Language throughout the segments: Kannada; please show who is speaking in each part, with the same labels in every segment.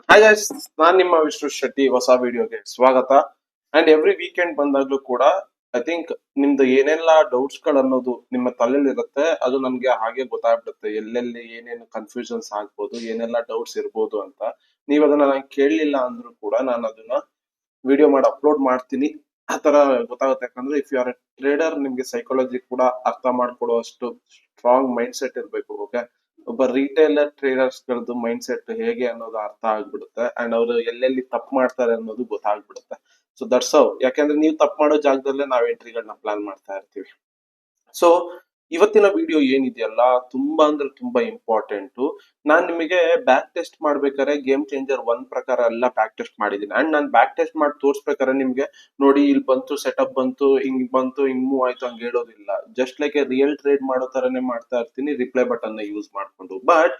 Speaker 1: ಹಾಯ್ ಗೈಸ್, ನಾನ್ ನಿಮ್ಮ ವಿಷ್ಣು ಶೆಟ್ಟಿ. ಹೊಸ ವಿಡಿಯೋಗೆ ಸ್ವಾಗತ. ಅಂಡ್ ಎವ್ರಿ ವೀಕೆಂಡ್ ಬಂದಾಗ್ಲೂ ಕೂಡ ಐ ಥಿಂಕ್ ನಿಮ್ದು ಏನೆಲ್ಲ ಡೌಟ್ಸ್ ಗಳು ಅನ್ನೋದು ನಿಮ್ಮ ತಲೆಯಲ್ಲಿ ಇರುತ್ತೆ, ಅದು ನಮ್ಗೆ ಹಾಗೆ ಗೊತ್ತಾಗ್ಬಿಡುತ್ತೆ. ಎಲ್ಲೆಲ್ಲಿ ಏನೇನು ಕನ್ಫ್ಯೂಷನ್ಸ್ ಆಗ್ಬೋದು, ಏನೆಲ್ಲ ಡೌಟ್ಸ್ ಇರ್ಬೋದು ಅಂತ. ನೀವ್ ಅದನ್ನ ನಂಗೆ ಕೇಳಲಿಲ್ಲ ಅಂದ್ರೂ ಕೂಡ ನಾನು ಅದನ್ನ ವಿಡಿಯೋ ಮಾಡಿ ಅಪ್ಲೋಡ್ ಮಾಡ್ತೀನಿ. ಆ ತರ ಗೊತ್ತಾಗುತ್ತೆ. ಯಾಕಂದ್ರೆ if you are a trader, ನಿಮ್ಗೆ ಸೈಕಾಲಜಿ ಕೂಡ ಅರ್ಥ ಮಾಡ್ಕೊಡುವಷ್ಟು ಸ್ಟ್ರಾಂಗ್ ಮೈಂಡ್ ಸೆಟ್ ಇರ್ಬೇಕು. ಓಕೆ, ಒಬ್ಬ ರಿಟೇಲರ್ ಟ್ರೇಡರ್ಸ್ ಗಳದ್ದು ಮೈಂಡ್ ಸೆಟ್ ಹೇಗೆ ಅನ್ನೋದು ಅರ್ಥ ಆಗ್ಬಿಡುತ್ತೆ. ಅಂಡ್ ಅವರು ಎಲ್ಲೆಲ್ಲಿ ತಪ್ಪು ಮಾಡ್ತಾರೆ ಅನ್ನೋದು ಗೊತ್ತಾಗ್ಬಿಡುತ್ತೆ. So that's how. ಯಾಕಂದ್ರೆ ನೀವು ತಪ್ಪು ಮಾಡೋ ಜಾಗದಲ್ಲೇ ನಾವ್ ಎಂಟ್ರಿಗಳನ್ನ ಪ್ಲಾನ್ ಮಾಡ್ತಾ ಇರ್ತೀವಿ. ಸೊ ಇವತ್ತಿನ ವಿಡಿಯೋ ಏನಿದೆಯಲ್ಲ, ತುಂಬಾ ಅಂದ್ರೆ ತುಂಬಾ ಇಂಪಾರ್ಟೆಂಟ್. ನಾನ್ ನಿಮಗೆ ಬ್ಯಾಕ್ ಟೆಸ್ಟ್ ಮಾಡ್ಬೇಕಾದ್ರೆ ಗೇಮ್ ಚೇಂಜರ್ 1 ಪ್ರಕಾರ ಎಲ್ಲ ಬ್ಯಾಕ್ ಟೆಸ್ಟ್ ಮಾಡಿದೀನಿ. ಅಂಡ್ ನಾನ್ ಬ್ಯಾಕ್ ಟೆಸ್ಟ್ ಮಾಡಿ ತೋರ್ಸ್ಬೇಕಾದ್ರೆ ನಿಮ್ಗೆ ನೋಡಿ ಇಲ್ಲಿ ಬಂತು, ಸೆಟಪ್ ಬಂತು, ಹಿಂಗ್ ಬಂತು, ಹಿಂಗ್ ಮೂವ್ ಆಯ್ತು ಹಂಗ ಹೇಳೋದಿಲ್ಲ. Just like A real trade ಮಾಡೋ ತರನೇ ಮಾಡ್ತಾ ಇರ್ತೀನಿ, ರಿಪ್ಲೈ ಬಟನ್ ನ ಯೂಸ್ ಮಾಡ್ಕೊಂಡು. ಬಟ್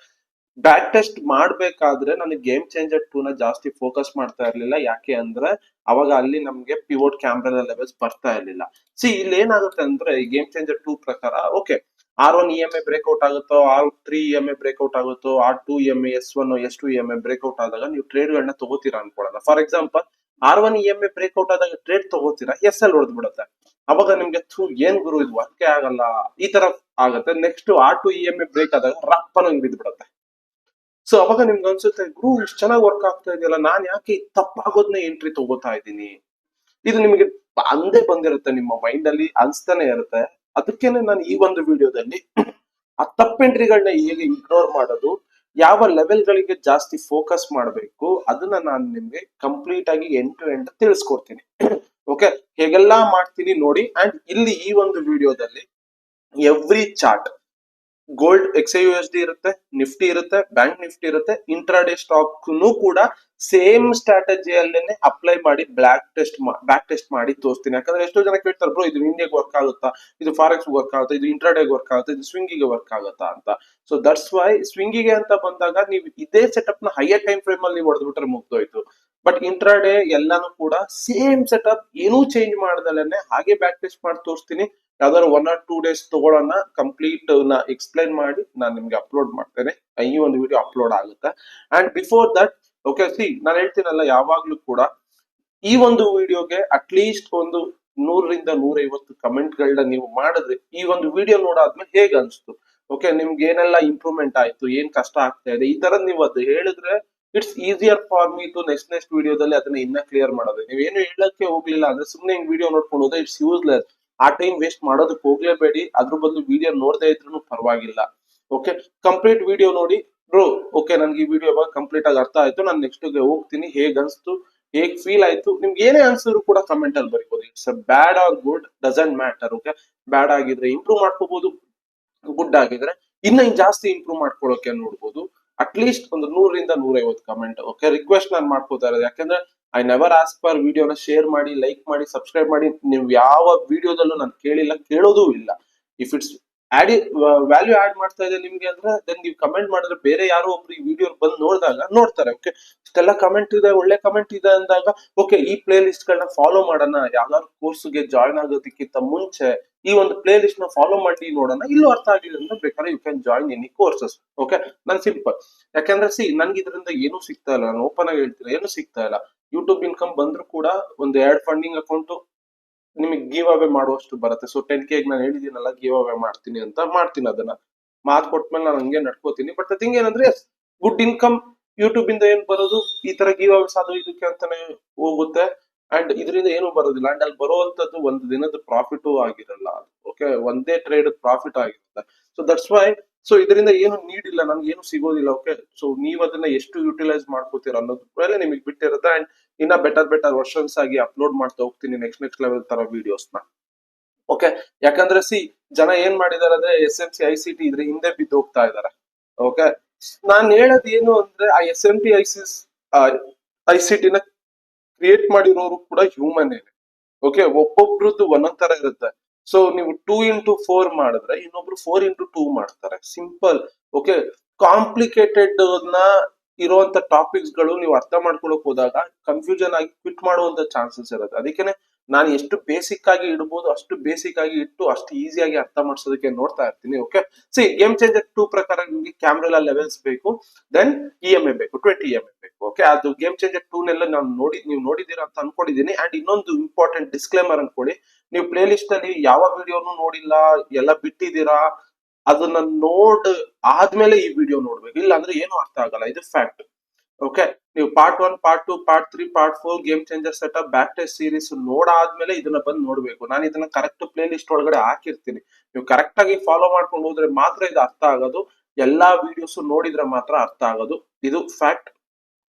Speaker 1: ಬ್ಯಾಕ್ ಟೆಸ್ಟ್ ಮಾಡ್ಬೇಕಾದ್ರೆ ನನಗೆ ಗೇಮ್ ಚೇಂಜರ್ 2 ನ ಜಾಸ್ತಿ ಫೋಕಸ್ ಮಾಡ್ತಾ ಇರ್ಲಿಲ್ಲ. ಯಾಕೆ ಅಂದ್ರೆ ಅವಾಗ ಅಲ್ಲಿ ನಮ್ಗೆ ಪಿವೋಟ್ ಕ್ಯಾಮ್ರಾ ಲೆವೆಲ್ಸ್ ಬರ್ತಾ ಇರ್ಲಿಲ್ಲ. ಸಿ ಇಲ್ಲಿ ಏನಾಗುತ್ತೆ ಅಂದ್ರೆ ಈ ಗೇಮ್ ಚೇಂಜರ್ 2 ಪ್ರಕಾರ ಓಕೆ, R1 EMA ಬ್ರೇಕ್ಔಟ್ ಆಗುತ್ತೋ, R3 EMA ಬ್ರೇಕ್ಔಟ್ ಆಗುತ್ತೋ, R2 EMA, S1 S2 EMA breakout ಆದಾಗ ನೀವು ಟ್ರೇಡ್ ಗಳನ್ನ ತಗೋತೀರಾ ಅನ್ಕೊಳ್ಳೋಣ. For example R1 EMA breakout ಆದಾಗ ಟ್ರೇಡ್ ತಗೋತೀರಾ, SL ಹೊಡೆದ್ ಬಿಡುತ್ತೆ. ಅವಾಗ ನಿಮ್ಗೆ ಏನ್ ಗುರು ಇದು ವರ್ಕೇ ಆಗಲ್ಲ ಈ ತರ ಆಗುತ್ತೆ. ನೆಕ್ಸ್ಟ್ R2 EMA ಬ್ರೇಕ್ ಆದಾಗ ರಪ್ಪನ ಬಿದ್ದು ಬಿಡುತ್ತೆ. ಸೊ ಅವಾಗ ನಿಮ್ಗೆ ಅನ್ಸುತ್ತೆ, ಗುರು ಇಷ್ಟು ಚೆನ್ನಾಗಿ ವರ್ಕ್ ಆಗ್ತಾ ಇದೆಯಲ್ಲ, ನಾನ್ ಯಾಕೆ ತಪ್ಪಾಗೋದ್ನೇ ಎಂಟ್ರಿ ತಗೋತಾ ಇದ್ದೀನಿ. ಇದು ನಿಮಗೆ ಅಂದೇ ಬಂದಿರುತ್ತೆ, ನಿಮ್ಮ ಮೈಂಡ್ ಅಲ್ಲಿ ಅನ್ಸ್ತಾನೆ ಇರುತ್ತೆ. ಅದಕ್ಕೇನೆ ನಾನು ಈ ಒಂದು ವಿಡಿಯೋದಲ್ಲಿ ಆ ತಪ್ಪ ಎಂಟ್ರಿಗಳನ್ನ ಹೇಗೆ ಇಗ್ನೋರ್ ಮಾಡೋದು, ಯಾವ ಲೆವೆಲ್ ಗಳಿಗೆ ಜಾಸ್ತಿ ಫೋಕಸ್ ಮಾಡಬೇಕು, ಅದನ್ನ ನಾನು ನಿಮ್ಗೆ ಕಂಪ್ಲೀಟ್ ಆಗಿ ಎಂಡ್ ಟು ಎಂಡ್ ತಿಳಿಸ್ಕೊಡ್ತೀನಿ. ಓಕೆ, ಹೇಗೆಲ್ಲಾ ಮಾಡ್ತೀನಿ ನೋಡಿ. ಅಂಡ್ ಇಲ್ಲಿ ಈ ಒಂದು ವಿಡಿಯೋದಲ್ಲಿ ಎವ್ರಿ ಚಾರ್ಟ್, ಗೋಲ್ಡ್ XAUSD ಇರುತ್ತೆ, ನಿಫ್ಟಿ ಇರುತ್ತೆ, ಬ್ಯಾಂಕ್ ನಿಫ್ಟಿ ಇರುತ್ತೆ, ಇಂಟ್ರಾಡೇ ಸ್ಟಾಕ್ ಕೂಡ ಸೇಮ್ ಸ್ಟ್ರಾಟಜಿಯಲ್ಲೇನೆ ಅಪ್ಲೈ ಮಾಡಿ ಬ್ಯಾಕ್ ಟೆಸ್ಟ್ ಮಾಡಿ ತೋರಿಸ್ತೀನಿ. ಯಾಕಂದ್ರೆ ಎಷ್ಟೋ ಜನ ಕೇಳ್ತಾರೆ, ಬ್ರೋ ಇದು ಇಂಡಿಯಾಗೆ ವರ್ಕ್ ಆಗುತ್ತಾ, ಇದು ಫಾರೆಕ್ಸ್ ವರ್ಕ್ ಆಗುತ್ತಾ, ಇದು ಇಂಟ್ರಾಡೇಗೆ ವರ್ಕ್ ಆಗುತ್ತಾ, ಇದು ಸ್ವಿಂಗಿಗೆ ವರ್ಕ್ ಆಗುತ್ತಾ ಅಂತ. ಸೊ ದಟ್ಸ್ ವೈ ಸ್ವಿಂಗಿಗೆ ಅಂತ ಬಂದಾಗ ನೀವು ಇದೇ ಸೆಟಪ್ ನ ಹೈಯರ್ ಟೈಮ್ ಫ್ರೇಮ್ ಅಲ್ಲಿ ಹೊಡೆದ್ಬಿಟ್ರೆ ಮುಗ್ದೋಯ್ತು. ಬಟ್ ಇಂಟ್ರಾಡೇ ಎಲ್ಲಾನು ಕೂಡ ಸೇಮ್ ಸೆಟಪ್, ಏನೂ ಚೇಂಜ್ ಮಾಡ್ದಲೇನೆ ಹಾಗೆ ಬ್ಯಾಕ್ ಟೆಸ್ಟ್ ಮಾಡಿ ತೋರಿಸ್ತೀನಿ. ಯಾವ್ದಾದ್ರು 1 or 2 ಡೇಸ್ ತಗೊಳ್ಳೋಣ, ಕಂಪ್ಲೀಟ್ ನ ಎಕ್ಸ್ಪ್ಲೈನ್ ಮಾಡಿ ನಾನು ನಿಮ್ಗೆ ಅಪ್ಲೋಡ್ ಮಾಡ್ತೇನೆ. ಈ ಒಂದು ವಿಡಿಯೋ ಅಪ್ಲೋಡ್ ಆಗುತ್ತೆ. And before that okay, C ನಾನು ಹೇಳ್ತೀನಲ್ಲ ಯಾವಾಗ್ಲೂ ಕೂಡ ಈ ಒಂದು ವಿಡಿಯೋಗೆ ಅಟ್ಲೀಸ್ಟ್ ಒಂದು 100ರಿಂದ 150 ಕಮೆಂಟ್ ಗಳನ್ನ ನೀವು ಮಾಡಿದ್ರೆ, ಈ ಒಂದು ವಿಡಿಯೋ ನೋಡಾದ್ಮೇಲೆ ಹೇಗ್ ಅನ್ಸ್ತು, ಓಕೆ ನಿಮ್ಗೆ ಏನೆಲ್ಲ ಇಂಪ್ರೂವ್ಮೆಂಟ್ ಆಯ್ತು, ಏನ್ ಕಷ್ಟ ಆಗ್ತಾ ಇದೆ, ಈ ತರ ನೀವು ಅದು ಹೇಳಿದ್ರೆ it's easier for me to next ವಿಡಿಯೋದಲ್ಲಿ ಅದನ್ನ ಇನ್ನ ಕ್ಲಿಯರ್ ಮಾಡೋದು. ನೀವೇನು ಹೇಳಕ್ಕೆ ಹೋಗ್ಲಿಲ್ಲ ಅಂದ್ರೆ ಸುಮ್ನೆ ಹಿಂಗ್ ವಿಡಿಯೋ ನೋಡ್ಕೊಂಡು ಹೋದ್ರೆ ಇಟ್ಸ್ ಯೂಸ್ಲೆಸ್. ಆ ಟೈಮ್ ವೇಸ್ಟ್ ಮಾಡೋದಕ್ಕೆ ಹೋಗ್ಲೇಬೇಡಿ. ಅದ್ರ ಬದಲು ವಿಡಿಯೋ ನೋಡದೇ ಇದ್ರೂ ಪರವಾಗಿಲ್ಲ. ಓಕೆ, ಕಂಪ್ಲೀಟ್ ವಿಡಿಯೋ ನೋಡಿ. ಬ್ರೋ ಓಕೆ, ನನ್ಗೆ ಈ ವಿಡಿಯೋ ಕಂಪ್ಲೀಟ್ ಆಗಿ ಅರ್ಥ ಆಯ್ತು, ನಾನು ನೆಕ್ಸ್ಟ್ ಗೆ ಹೋಗ್ತೀನಿ, ಹೇಗ್ ಅನ್ಸ್ತು, ಹೇಗ್ ಫೀಲ್ ಆಯ್ತು, ನಿಮ್ಗೆ ಏನೇ ಅನ್ಸಿದ್ರು ಕೂಡ ಕಮೆಂಟ್ ಅಲ್ಲಿ ಬರೀಬಹುದು. It's bad or good doesn't matter. Okay, bad ಆಗಿದ್ರೆ ಇಂಪ್ರೂವ್ ಮಾಡ್ಕೋಬಹುದು, ಗುಡ್ ಆಗಿದ್ರೆ ಇನ್ನ ಜಾಸ್ತಿ ಇಂಪ್ರೂವ್ ಮಾಡ್ಕೊಳ್ಳೋಕೆ ನೋಡ್ಬೋದು. ಅಟ್ಲೀಸ್ಟ್ ಒಂದು 100ರಿಂದ 150 ಕಮೆಂಟ್. ಓಕೆ, ರಿಕ್ವೆಸ್ಟ್ ನಾನು ಮಾಡ್ಕೋತಾ ಇರೋದು. ಯಾಕಂದ್ರೆ ಐ ನೆವರ್ ಆಸ್ಕ್ ಫಾರ್ ವಿಡಿಯೋನ ಶೇರ್ ಮಾಡಿ, ಲೈಕ್ ಮಾಡಿ, ಸಬ್ಸ್ಕ್ರೈಬ್ ಮಾಡಿ. ನೀವು ಯಾವ ವಿಡಿಯೋದಲ್ಲೂ ನಾನು ಕೇಳಿಲ್ಲ, ಕೇಳೋದೂ ಇಲ್ಲ. ಇಫ್ ಇಟ್ಸ್ ವ್ಯಾಲ್ಯೂ ಆಡ್ ಮಾಡ್ತಾ ಇದೆ ನಿಮ್ಗೆ ಅಂದ್ರೆ ದೆನ್ ನೀವು ಕಮೆಂಟ್ ಮಾಡಿದ್ರೆ ಬೇರೆ ಯಾರೋ ಒಬ್ರು ಈ ವಿಡಿಯೋ ಬಂದು ನೋಡಿದಾಗ ನೋಡ್ತಾರೆ. ಓಕೆ, ಇಷ್ಟೆಲ್ಲ ಕಮೆಂಟ್ ಇದೆ, ಒಳ್ಳೆ ಕಮೆಂಟ್ ಇದೆ ಅಂದಾಗ ಓಕೆ, ಈ ಪ್ಲೇ ಲಿಸ್ಟ್ ಗಳನ್ನ ಫಾಲೋ ಮಾಡೋಣ. ಯಾವ್ದಾದ್ರು ಕೋರ್ಸ್ಗೆ ಜಾಯ್ನ್ ಆಗೋದಕ್ಕಿಂತ ಮುಂಚೆ ಈ ಒಂದು ಪ್ಲೇ ಲಿಸ್ಟ್ ನ ಫಾಲೋ ಮಾಡಿ ನೋಡೋಣ. ಇಲ್ಲೂ ಅರ್ಥ ಆಗಿಲ್ಲ ಅಂದ್ರೆ ಬೇಕಾದ್ರೆ you can join any courses. Okay, ನನ್ ಸಿಂಪಲ್. ಯಾಕಂದ್ರೆ ನನ್ಗೆ ಇದರಿಂದ ಏನೂ ಸಿಗ್ತಾ ಇಲ್ಲ, ನಾನು ಓಪನ್ ಆಗಿ ಹೇಳ್ತೀನಿ, ಏನು ಸಿಗ್ತಾ ಇಲ್ಲ. ಯೂಟ್ಯೂಬ್ ಇನ್ಕಮ್ ಬಂದ್ರು ಕೂಡ ಒಂದು 2 ಫಂಡಿಂಗ್ ಅಕೌಂಟ್ ನಿಮಗೆ ಗಿವ್ ಅವೇ ಮಾಡುವಷ್ಟು ಬರುತ್ತೆ. ಸೊ 10K ನಾನು ಹೇಳಿದೀನಲ್ಲ ಗಿವ್ ಅವೇ ಮಾಡ್ತೀನಿ ಅಂತ, ಮಾಡ್ತೀನಿ. ಅದನ್ನ ಮಾತು ಕೊಟ್ಮೇಲೆ ನಾನು ಹಂಗೆ ನಡ್ಕೋತೀನಿ. ಬಟ್ ಥಿಂಗ್ ಏನಂದ್ರೆ ಗುಡ್ ಇನ್ಕಮ್ ಯೂಟ್ಯೂಬ್ ಇಂದ ಏನ್ ಬರೋದು, ಈ ತರ ಗಿವ್ ಅವೇಸ್ ಅದು ಇದಕ್ಕೆ ಅಂತಾನೆ ಹೋಗುತ್ತೆ. ಅಂಡ್ ಇದರಿಂದ ಏನು ಬರೋದಿಲ್ಲ. ಅಂಡ್ ಅಲ್ಲಿ ಬರುವಂತದ್ದು ಒಂದು ದಿನದ ಪ್ರಾಫಿಟ್ ಆಗಿರಲ್ಲ. ಓಕೆ, ಒಂದೇ ಟ್ರೇಡ್ ಪ್ರಾಫಿಟ್ ಆಗಿರುತ್ತೆ. ಸೊ ದಟ್ಸ್ ವೈ ಇದರಿಂದ ಏನು ನೀಡಿಲ್ಲ, ನನ್ಗೆ ಏನು ಸಿಗೋದಿಲ್ಲ. ಓಕೆ, ಸೊ ನೀವ್ ಅದನ್ನ ಎಷ್ಟು ಯುಟಿಲೈಸ್ ಮಾಡ್ಕೋತೀರ ಅನ್ನೋದು ಮೇಲೆ ನಿಮಗೆ ಬಿಟ್ಟಿರುತ್ತೆ. ಅಂಡ್ ಇನ್ನ ಬೆಟರ್ ವರ್ಷನ್ಸ್ ಆಗಿ ಅಪ್ಲೋಡ್ ಮಾಡ್ತಾ ಹೋಗ್ತೀನಿ ನೆಕ್ಸ್ಟ್ ಲೆವೆಲ್ ತರ ವಿಡಿಯೋಸ್ ನ. ಓಕೆ, ಯಾಕಂದ್ರೆ ಜನ ಏನ್ ಮಾಡಿದಾರೆ ಅಂದ್ರೆ SMC ICT ಇದ್ರ ಹಿಂದೆ ಬಿದ್ದು ಹೋಗ್ತಾ ಇದಾರೆ. ಓಕೆ, ನಾನ್ ಹೇಳೋದ್ ಏನು ಅಂದ್ರೆ ಆ SMT ICT ನ ಕ್ರಿಯೇಟ್ ಮಾಡಿರೋರು ಕೂಡ ಹ್ಯೂಮನ್ ಏನೆ. ಓಕೆ, ಒಬ್ಬೊಬ್ರದ್ದು ಒಂದೊಂದ್ ತರ ಇರುತ್ತೆ. ಸೊ ನೀವು 2x4 ಮಾಡಿದ್ರೆ ಇನ್ನೊಬ್ರು 4x2 ಮಾಡ್ತಾರೆ. ಸಿಂಪಲ್. ಓಕೆ, ಕಾಂಪ್ಲಿಕೇಟೆಡ್ ನ ಇರುವಂತ ಟಾಪಿಕ್ಸ್ ಗಳು ನೀವು ಅರ್ಥ ಮಾಡ್ಕೊಳಕ್ ಹೋದಾಗ ಕನ್ಫ್ಯೂಷನ್ ಆಗಿ ಕ್ವಿಟ್ ಮಾಡುವಂತ ಚಾನ್ಸಸ್ ಇರುತ್ತೆ. ಅದಕ್ಕೇನೆ ನಾನು ಎಷ್ಟು ಬೇಸಿಕ್ ಆಗಿ ಇಡಬಹುದು ಅಷ್ಟು ಬೇಸಿಕ್ ಆಗಿ ಇಟ್ಟು ಅಷ್ಟು ಈಸಿಯಾಗಿ ಅರ್ಥ ಮಾಡಿಸೋದಕ್ಕೆ ನೋಡ್ತಾ ಇರ್ತೀನಿ. ಓಕೆ, ಸಿ ಗೇಮ್ ಚೇಂಜರ್ 2 ಪ್ರಕಾರ ನಿಮಗೆ ಕ್ಯಾಮ್ರಾ ಲೆವೆಲ್ಸ್ ಬೇಕು, ದೆನ್ EMA ಬೇಕು, 20 EMA ಬೇಕು. ಓಕೆ, ಅದು ಗೇಮ್ ಚೇಂಜರ್ 2 ನೆಲ್ಲ ನೀವು ನೋಡಿದೀರಾ ಅಂತ ಅನ್ಕೊಂಡಿದ್ದೀನಿ. ಅಂಡ್ ಇನ್ನೊಂದು ಇಂಪಾರ್ಟೆಂಟ್ ಡಿಸ್ಕ್ಲೇಮರ್ ಅನ್ಕೊಡಿ, ನೀವು ಪ್ಲೇ ಲಿಸ್ಟ್ ಅಲ್ಲಿ ಯಾವ ವಿಡಿಯೋನು ನೋಡಿಲ್ಲ, ಎಲ್ಲ ಬಿಟ್ಟಿದ್ದೀರಾ, ಅದನ್ನ ಆದ್ಮೇಲೆ ಈ ವಿಡಿಯೋ ನೋಡ್ಬೇಕು, ಇಲ್ಲ ಅಂದ್ರೆ ಏನು ಅರ್ಥ ಆಗಲ್ಲ, ಇದು ಫ್ಯಾಕ್ಟ್. ಓಕೆ, ನೀವು part 1, part 2, part 3, part 4 game changer setup back test series ನೋಡಾದ್ಮೇಲೆ ಇದನ್ನ ಬಂದು ನೋಡ್ಬೇಕು. ನಾನು ಇದನ್ನ ಕರೆಕ್ಟ್ ಪ್ಲೇ ಲಿಸ್ಟ್ ಒಳಗಡೆ ಹಾಕಿರ್ತೀನಿ, ನೀವು ಕರೆಕ್ಟ್ ಆಗಿ ಫಾಲೋ ಮಾಡ್ಕೊಂಡು ಹೋದ್ರೆ ಮಾತ್ರ ಇದು ಅರ್ಥ ಆಗೋದು, ಎಲ್ಲಾ ವಿಡಿಯೋಸ್ ನೋಡಿದ್ರೆ ಮಾತ್ರ ಅರ್ಥ ಆಗೋದು, ಇದು ಫ್ಯಾಕ್ಟ್.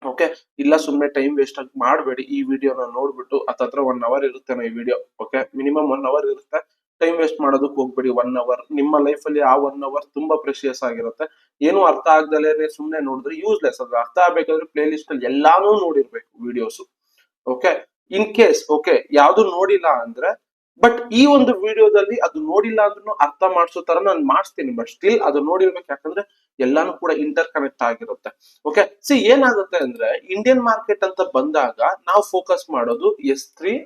Speaker 1: ಓಕೆ, ಇಲ್ಲ ಸುಮ್ನೆ ಟೈಮ್ ವೇಸ್ಟ್ ಆಗಿ ಮಾಡಬೇಡಿ. ಈ ವಿಡಿಯೋನ ನೋಡ್ಬಿಟ್ಟು ಹತ್ತತ್ರ 1 ಅವರ್ ಇರುತ್ತೆ ಈ ವಿಡಿಯೋ. ಓಕೆ, ಮಿನಿಮಮ್ 1 ಅವರ್ ಇರುತ್ತೆ. ಟೈಮ್ ವೇಸ್ಟ್ ಮಾಡೋದಕ್ಕೆ ಹೋಗ್ಬೇಡಿ. 1 ಅವರ್ ನಿಮ್ಮ ಲೈಫ್ ಅಲ್ಲಿ ಆ 1 ಅವರ್ ತುಂಬಾ ಪ್ರೆಷಿಯಸ್ ಆಗಿರುತ್ತೆ. ಏನು ಅರ್ಥ ಆಗ್ದಲೇ ಸುಮ್ನೆ ನೋಡಿದ್ರೆ ಯೂಸ್ಲೆಸ್. ಅದು ಅರ್ಥ ಆಗ್ಬೇಕಾದ್ರೆ ಪ್ಲೇ ಲಿಸ್ಟ್ ಅಲ್ಲಿ ಎಲ್ಲಾನು ನೋಡಿರ್ಬೇಕು videos. Okay, in case okay ಯಾವ್ದು ನೋಡಿಲ್ಲ ಅಂದ್ರೆ, ಬಟ್ ಈ ಒಂದು ವಿಡಿಯೋದಲ್ಲಿ ಅದು ನೋಡಿಲ್ಲ ಅಂದ್ರೂ ಅರ್ಥ ಮಾಡಿಸೋ ತರ ನಾನು ಮಾಡಿಸ್ತೀನಿ, ಬಟ್ ಸ್ಟಿಲ್ ಅದು ನೋಡಿರ್ಬೇಕು, ಯಾಕಂದ್ರೆ ಎಲ್ಲಾನು ಕೂಡ ಇಂಟರ್ ಕನೆಕ್ಟ್ ಆಗಿರುತ್ತೆ. ಓಕೆ, ಸಿ ಏನಾಗುತ್ತೆ ಅಂದ್ರೆ ಇಂಡಿಯನ್ ಮಾರ್ಕೆಟ್ ಅಂತ ಬಂದಾಗ ನಾವು ಫೋಕಸ್ ಮಾಡೋದು S3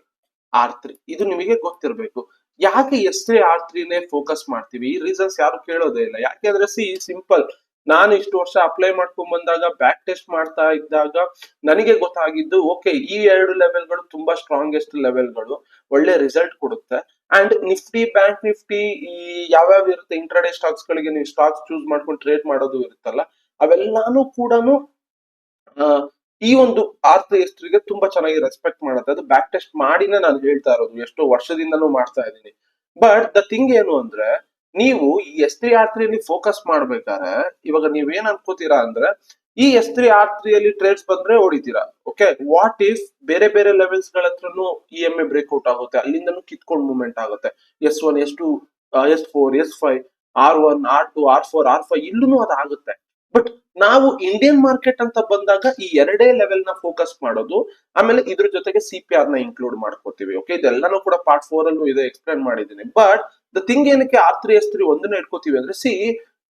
Speaker 1: R3. ಇದು ನಿಮಗೆ ಗೊತ್ತಿರಬೇಕು. ಯಾಕೆ S3 R3 ನೇ ಫೋಕಸ್ ಮಾಡ್ತೀವಿ? ಈ ರೀಸನ್ಸ್ ಯಾರು ಕೇಳೋದೇ ಇಲ್ಲ. ಯಾಕೆಂದ್ರೆ ಸಿಂಪಲ್, ನಾನು ಇಷ್ಟು ವರ್ಷ ಅಪ್ಲೈ ಮಾಡ್ಕೊಂಡ್ ಬಂದಾಗ ಬ್ಯಾಕ್ ಟೆಸ್ಟ್ ಮಾಡ್ತಾ ಇದ್ದಾಗ ನನಗೆ ಗೊತ್ತಾಗಿದ್ದು, ಓಕೆ ಈ 2 ಲೆವೆಲ್ಗಳು ತುಂಬಾ ಸ್ಟ್ರಾಂಗೆಸ್ಟ್ ಲೆವೆಲ್ಗಳು, ಒಳ್ಳೆ ರಿಸಲ್ಟ್ ಕೊಡುತ್ತೆ. ಅಂಡ್ ನಿಫ್ಟಿ, ಬ್ಯಾಂಕ್ ನಿಫ್ಟಿ, ಈ ಯಾವ್ಯಾವ ಇರುತ್ತೆ ಇಂಟ್ರಾಡೇ ಸ್ಟಾಕ್ಸ್ ಗಳಿಗೆ ನೀವು ಸ್ಟಾಕ್ಸ್ ಚೂಸ್ ಮಾಡ್ಕೊಂಡು ಟ್ರೇಡ್ ಮಾಡೋದು ಇರುತ್ತಲ್ಲ, ಅವೆಲ್ಲಾನು ಕೂಡ ಈ ಒಂದು R3 S3 ಗೆ ತುಂಬಾ ಚೆನ್ನಾಗಿ ರೆಸ್ಪೆಕ್ಟ್ ಮಾಡುತ್ತೆ. ಅದು ಬ್ಯಾಕ್ ಟೆಸ್ಟ್ ಮಾಡಿನೇ ನಾನು ಹೇಳ್ತಾ ಇರೋದು, ಎಷ್ಟೋ ವರ್ಷದಿಂದನೂ ಮಾಡ್ತಾ ಇದ್ದೀನಿ. ಬಟ್ ದ ಥಿಂಗ್ ಏನು ಅಂದ್ರೆ, ನೀವು ಈ S3 R3 ಅಲ್ಲಿ ಫೋಕಸ್ ಮಾಡ್ಬೇಕಾದ್ರೆ ಇವಾಗ ನೀವೇನ್ ಅನ್ಕೋತೀರಾ ಅಂದ್ರೆ, ಈ S3 R3 ಅಲ್ಲಿ ಟ್ರೇಡ್ಸ್ ಬಂದ್ರೆ ಹೊಡಿತೀರಾ. ಓಕೆ, ವಾಟ್ ಇಫ್ ಬೇರೆ ಬೇರೆ ಲೆವೆಲ್ಸ್ ಗಳ ಹತ್ರನು EMA ಬ್ರೇಕ್ಔಟ್ ಆಗುತ್ತೆ, ಅಲ್ಲಿಂದನೂ ಕಿತ್ಕೊಂಡು ಮೂವ್ಮೆಂಟ್ ಆಗುತ್ತೆ, S1, S2, S4, S5, R1, R2, R4, R5 ಇಲ್ಲೂ ಅದು ಆಗುತ್ತೆ. ಬಟ್ ನಾವು ಇಂಡಿಯನ್ ಮಾರ್ಕೆಟ್ ಅಂತ ಬಂದಾಗ ಈ 2 ಲೆವೆಲ್ ನ ಫೋಕಸ್ ಮಾಡೋದು, ಆಮೇಲೆ ಇದ್ರ ಜೊತೆಗೆ CPR ನ ಇನ್ಕ್ಲೂಡ್ ಮಾಡ್ಕೋತೀವಿ. ಓಕೆ, ಇದೆಲ್ಲಾನು ಕೂಡ ಪಾರ್ಟ್ 4 ಅಲ್ಲೂ ಇದೆ, ಎಕ್ಸ್ಪ್ಲೇನ್ ಮಾಡಿದ್ದೀನಿ. ಬಟ್ ದ ಥಿಂಗ್ ಏನಕ್ಕೆ R3 S3 ಒಂದನ್ನ ಇಟ್ಕೋತೀವಿ ಅಂದ್ರೆ,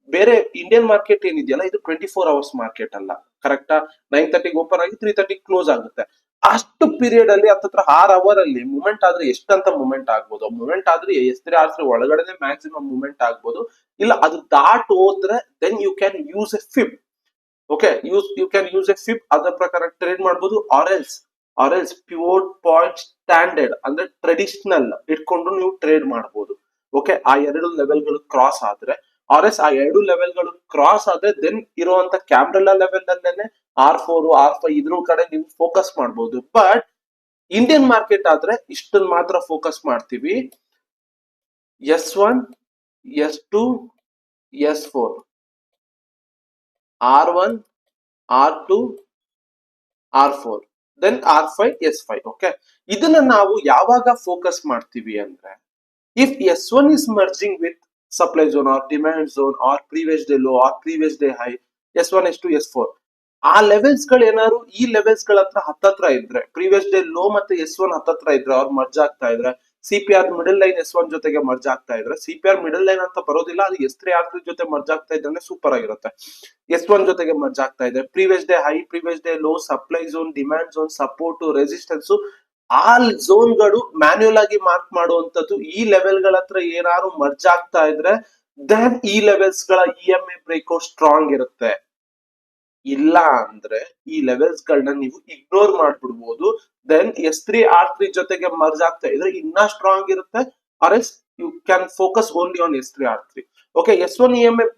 Speaker 1: ಬೇರೆ ಇಂಡಿಯನ್ ಮಾರ್ಕೆಟ್ ಏನಿದೆಯಲ್ಲ, ಇದು 24 ಅವರ್ಸ್ ಮಾರ್ಕೆಟ್ ಅಲ್ಲ, ಕರೆಕ್ಟಾ? 9:30 ಓಪನ್ ಆಗಿ 3:30 ಕ್ಲೋಸ್ ಆಗುತ್ತೆ. ಅಷ್ಟು ಪೀರಿಯಡ್ ಅಲ್ಲಿ ಹತ್ತತ್ರ 6 ಅವರ್ ಅಲ್ಲಿ ಮೂವ್ಮೆಂಟ್ ಆದ್ರೆ ಎಷ್ಟಂತ ಮೂವ್ಮೆಂಟ್ ಆಗ್ಬೋದು? ಮೂವ್ಮೆಂಟ್ ಆದ್ರೆ S3 R3 ಒಳಗಡೆ ಮ್ಯಾಕ್ಸಿಮಮ್ ಮೂವ್ಮೆಂಟ್ ಆಗ್ಬೋದು. ಇಲ್ಲ ಅದು ದಾಟ್ ಹೋದ್ರೆ then you can use a fib. Okay, you can use a fib, ಅದರ ಪ್ರಕಾರ ಟ್ರೇಡ್ ಮಾಡ್ಬೋದು. Or else pivot point standard ಅಂದ್ರೆ ಟ್ರೆಡಿಷನಲ್ ಇಟ್ಕೊಂಡು ನೀವು ಟ್ರೇಡ್ ಮಾಡ್ಬೋದು. ಓಕೆ, ಆ 2 ಲೆವೆಲ್ಗಳು ಕ್ರಾಸ್ ಆದ್ರೆ, ಆ 2 ಲೆವೆಲ್ಗಳು ಕ್ರಾಸ್ ಆದ್ರೆ ದೆನ್ ಇರುವಂತ ಕ್ಯಾಮ್ರಾ ಲೆವೆಲ್ ಅಲ್ಲೇನೆ R4, R5 ಇದ್ರ ಕಡೆ ನೀವು ಫೋಕಸ್ ಮಾಡ್ಬೋದು. ಬಟ್ ಇಂಡಿಯನ್ ಮಾರ್ಕೆಟ್ ಆದ್ರೆ ಇಷ್ಟನ್ನ ಮಾತ್ರ ಫೋಕಸ್ ಮಾಡ್ತೀವಿ, S1, S2, S4, R1, R2, R4, then R5, S5. Okay, ಇದನ್ನ ನಾವು ಯಾವಾಗ ಫೋಕಸ್ ಮಾಡ್ತೀವಿ ಅಂದ್ರೆ, if S1 is merging with supply zone or demand zone or previous day low or previous day high, S1, S2, S4 ಆ ಲೆವೆಲ್ಸ್ ಗಳು ಏನಾದ್ರು ಈ ಲೆವೆಲ್ಸ್ ಗಳ ಹತ್ತತ್ರ ಇದ್ರೆ, ಪ್ರೀವಿಯಸ್ ಡೇ ಲೋ ಮತ್ತೆ S1 ಹತ್ತತ್ರ ಇದ್ರೆ, ಅವ್ರು ಮರ್ಜ್ ಆಗ್ತಾ ಇದ್ರೆ, CPR ಮಿಡಲ್ ಲೈನ್ S1 ಜೊತೆಗೆ ಮರ್ಜ್ ಆಗ್ತಾ ಇದ್ರೆ, CPR ಮಿಡಲ್ ಲೈನ್ ಅಂತ ಬರೋದಿಲ್ಲ, ಅದು S3 R3 ಜೊತೆ ಮರ್ಜ್ ಆಗ್ತಾ ಇದ್ರೆ ಸೂಪರ್ ಆಗಿರುತ್ತೆ. S1 ಜೊತೆಗೆ ಮರ್ಜ್ ಆಗ್ತಾ ಇದೆ, previous day high, previous day low, supply zone, demand zone, support, resistance, ಆ ಝೋನ್ ಗಳು ಮ್ಯಾನ್ಯುಯಲ್ ಆಗಿ ಮಾರ್ಕ್ ಮಾಡುವಂತದ್ದು. ಈ ಲೆವೆಲ್ ಗಳ ಹತ್ರ ಏನಾದ್ರು ಮರ್ಜ್ ಆಗ್ತಾ ಇದ್ರೆ ದೆನ್ ಈ ಲೆವೆಲ್ಸ್ ಗಳ EMA ಬ್ರೇಕ್ಔಟ್ ಸ್ಟ್ರಾಂಗ್ ಇರುತ್ತೆ. ಇಲ್ಲ ಅಂದ್ರೆ ಈ ಲೆವೆಲ್ಸ್ ಗಳನ್ನ ನೀವು ಇಗ್ನೋರ್ ಮಾಡ್ಬಿಡ್ಬೋದು. ದೆನ್ S3 R3 ಜೊತೆಗೆ ಮರ್ಜ್ ಆಗ್ತಾ ಇದ್ರೆ ಇನ್ನ ಸ್ಟ್ರಾಂಗ್ ಇರುತ್ತೆ, or else you can focus only on S3 R3. Okay,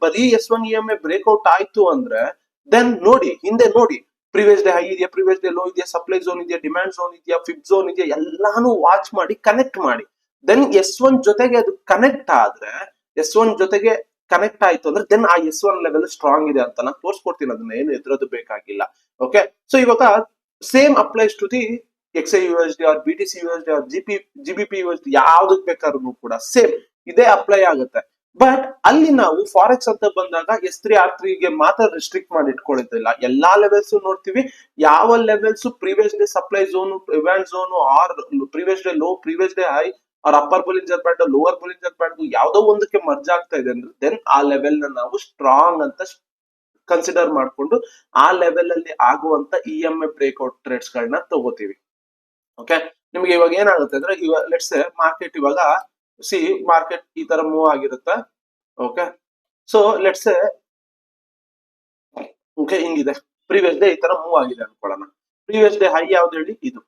Speaker 1: ಬರೀ S1 EMA ಬ್ರೇಕ್ಔಟ್ ಆಯ್ತು ಅಂದ್ರೆ ದೆನ್ ನೋಡಿ, ಹಿಂದೆ ನೋಡಿ, ಪ್ರೀವಿಯಸ್ ಡೇ ಹೈ ಇದೆಯಾ, ಪ್ರೀವಿಯಸ್ ಡೇ ಲೋ ಇದೆಯಾ, ಸಪ್ಲೈ ಝೋನ್ ಇದೆಯಾ, ಡಿಮ್ಯಾಂಡ್ ಝೋನ್ ಇದೆಯಾ, ಫಿಬ್ ಝೋನ್ ಇದೆಯಾ, ಎಲ್ಲಾನು ವಾಚ್ ಮಾಡಿ ಕನೆಕ್ಟ್ ಮಾಡಿ. ದೆನ್ S1 ಜೊತೆಗೆ ಅದು ಕನೆಕ್ಟ್ ಆದ್ರೆ, S1 ಜೊತೆಗೆ ಕನೆಕ್ಟ್ ಆಯ್ತು ಅಂದ್ರೆ ದೆನ್ ಆ S1 ಲೆವೆಲ್ ಸ್ಟ್ರಾಂಗ್ ಇದೆ ಅಂತ ನಾನು ತೋರಿಸ್ಕೊಡ್ತೀನಿ, ಅದನ್ನ ಏನು ಎದುರೋದು ಬೇಕಾಗಿಲ್ಲ. ಓಕೆ, ಸೊ ಇವಾಗ same applies to the XAI USD or BTC USD or GBP USD, ಯಾವ್ದಕ್ ಬೇಕಾದ್ರೂ ಕೂಡ ಸೇಮ್ ಇದೇ ಅಪ್ಲೈ ಆಗುತ್ತೆ. ಬಟ್ ಅಲ್ಲಿ ನಾವು ಫಾರೆಕ್ಸ್ ಅಂತ ಬಂದಾಗ S3 R3 ಗೆ ಮಾತ್ರ ರಿಸ್ಟ್ರಿಕ್ಟ್ ಮಾಡಿ ಇಟ್ಕೊಳ್ಳೋದಿಲ್ಲ, ಎಲ್ಲಾ ಲೆವೆಲ್ಸ್ ನೋಡ್ತೀವಿ. ಯಾವ levels previous day supply zone, demand zone, or previous day low, previous day high, ಅವ್ರ upper Bollinger band, lower Bollinger band ಯಾವ್ದೋ ಒಂದಕ್ಕೆ ಮರ್ಜ್ ಆಗ್ತಾ ಇದೆ ಅಂದ್ರೆ ದೆನ್ ಆ ಲೆವೆಲ್ ನ ನಾವು ಸ್ಟ್ರಾಂಗ್ ಅಂತ ಕನ್ಸಿಡರ್ ಮಾಡ್ಕೊಂಡು ಆ ಲೆವೆಲ್ ಅಲ್ಲಿ ಆಗುವಂತ EMA ಬ್ರೇಕ್ಔಟ್ ಟ್ರೇಡ್ಸ್ ಗಳನ್ನ ತಗೋತೀವಿ. ಓಕೆ, ನಿಮ್ಗೆ ಇವಾಗ ಏನಾಗುತ್ತೆ ಅಂದ್ರೆ ಇವಾಗ ಲೆಟ್ಸ್ ಮಾರ್ಕೆಟ್ ಇವಾಗ ಮಾರ್ಕೆಟ್ ಈ ತರ ಮೂವ್ ಆಗಿರುತ್ತೆ. ಓಕೆ, ಸೊ ಲೆಟ್ಸ್ ಓಕೆ ಹಿಂಗಿದೆ. ಪ್ರೀವಿಯಸ್ ಡೇ ಈ ತರ ಮೂವ್ ಆಗಿದೆ ಅನ್ಕೊಳ್ಳೋಣ. ಪ್ರೀವಿಯಸ್ ಡೇ ಹೈ ಯಾವ್ದು ಹೇಳಿ? ಇದು.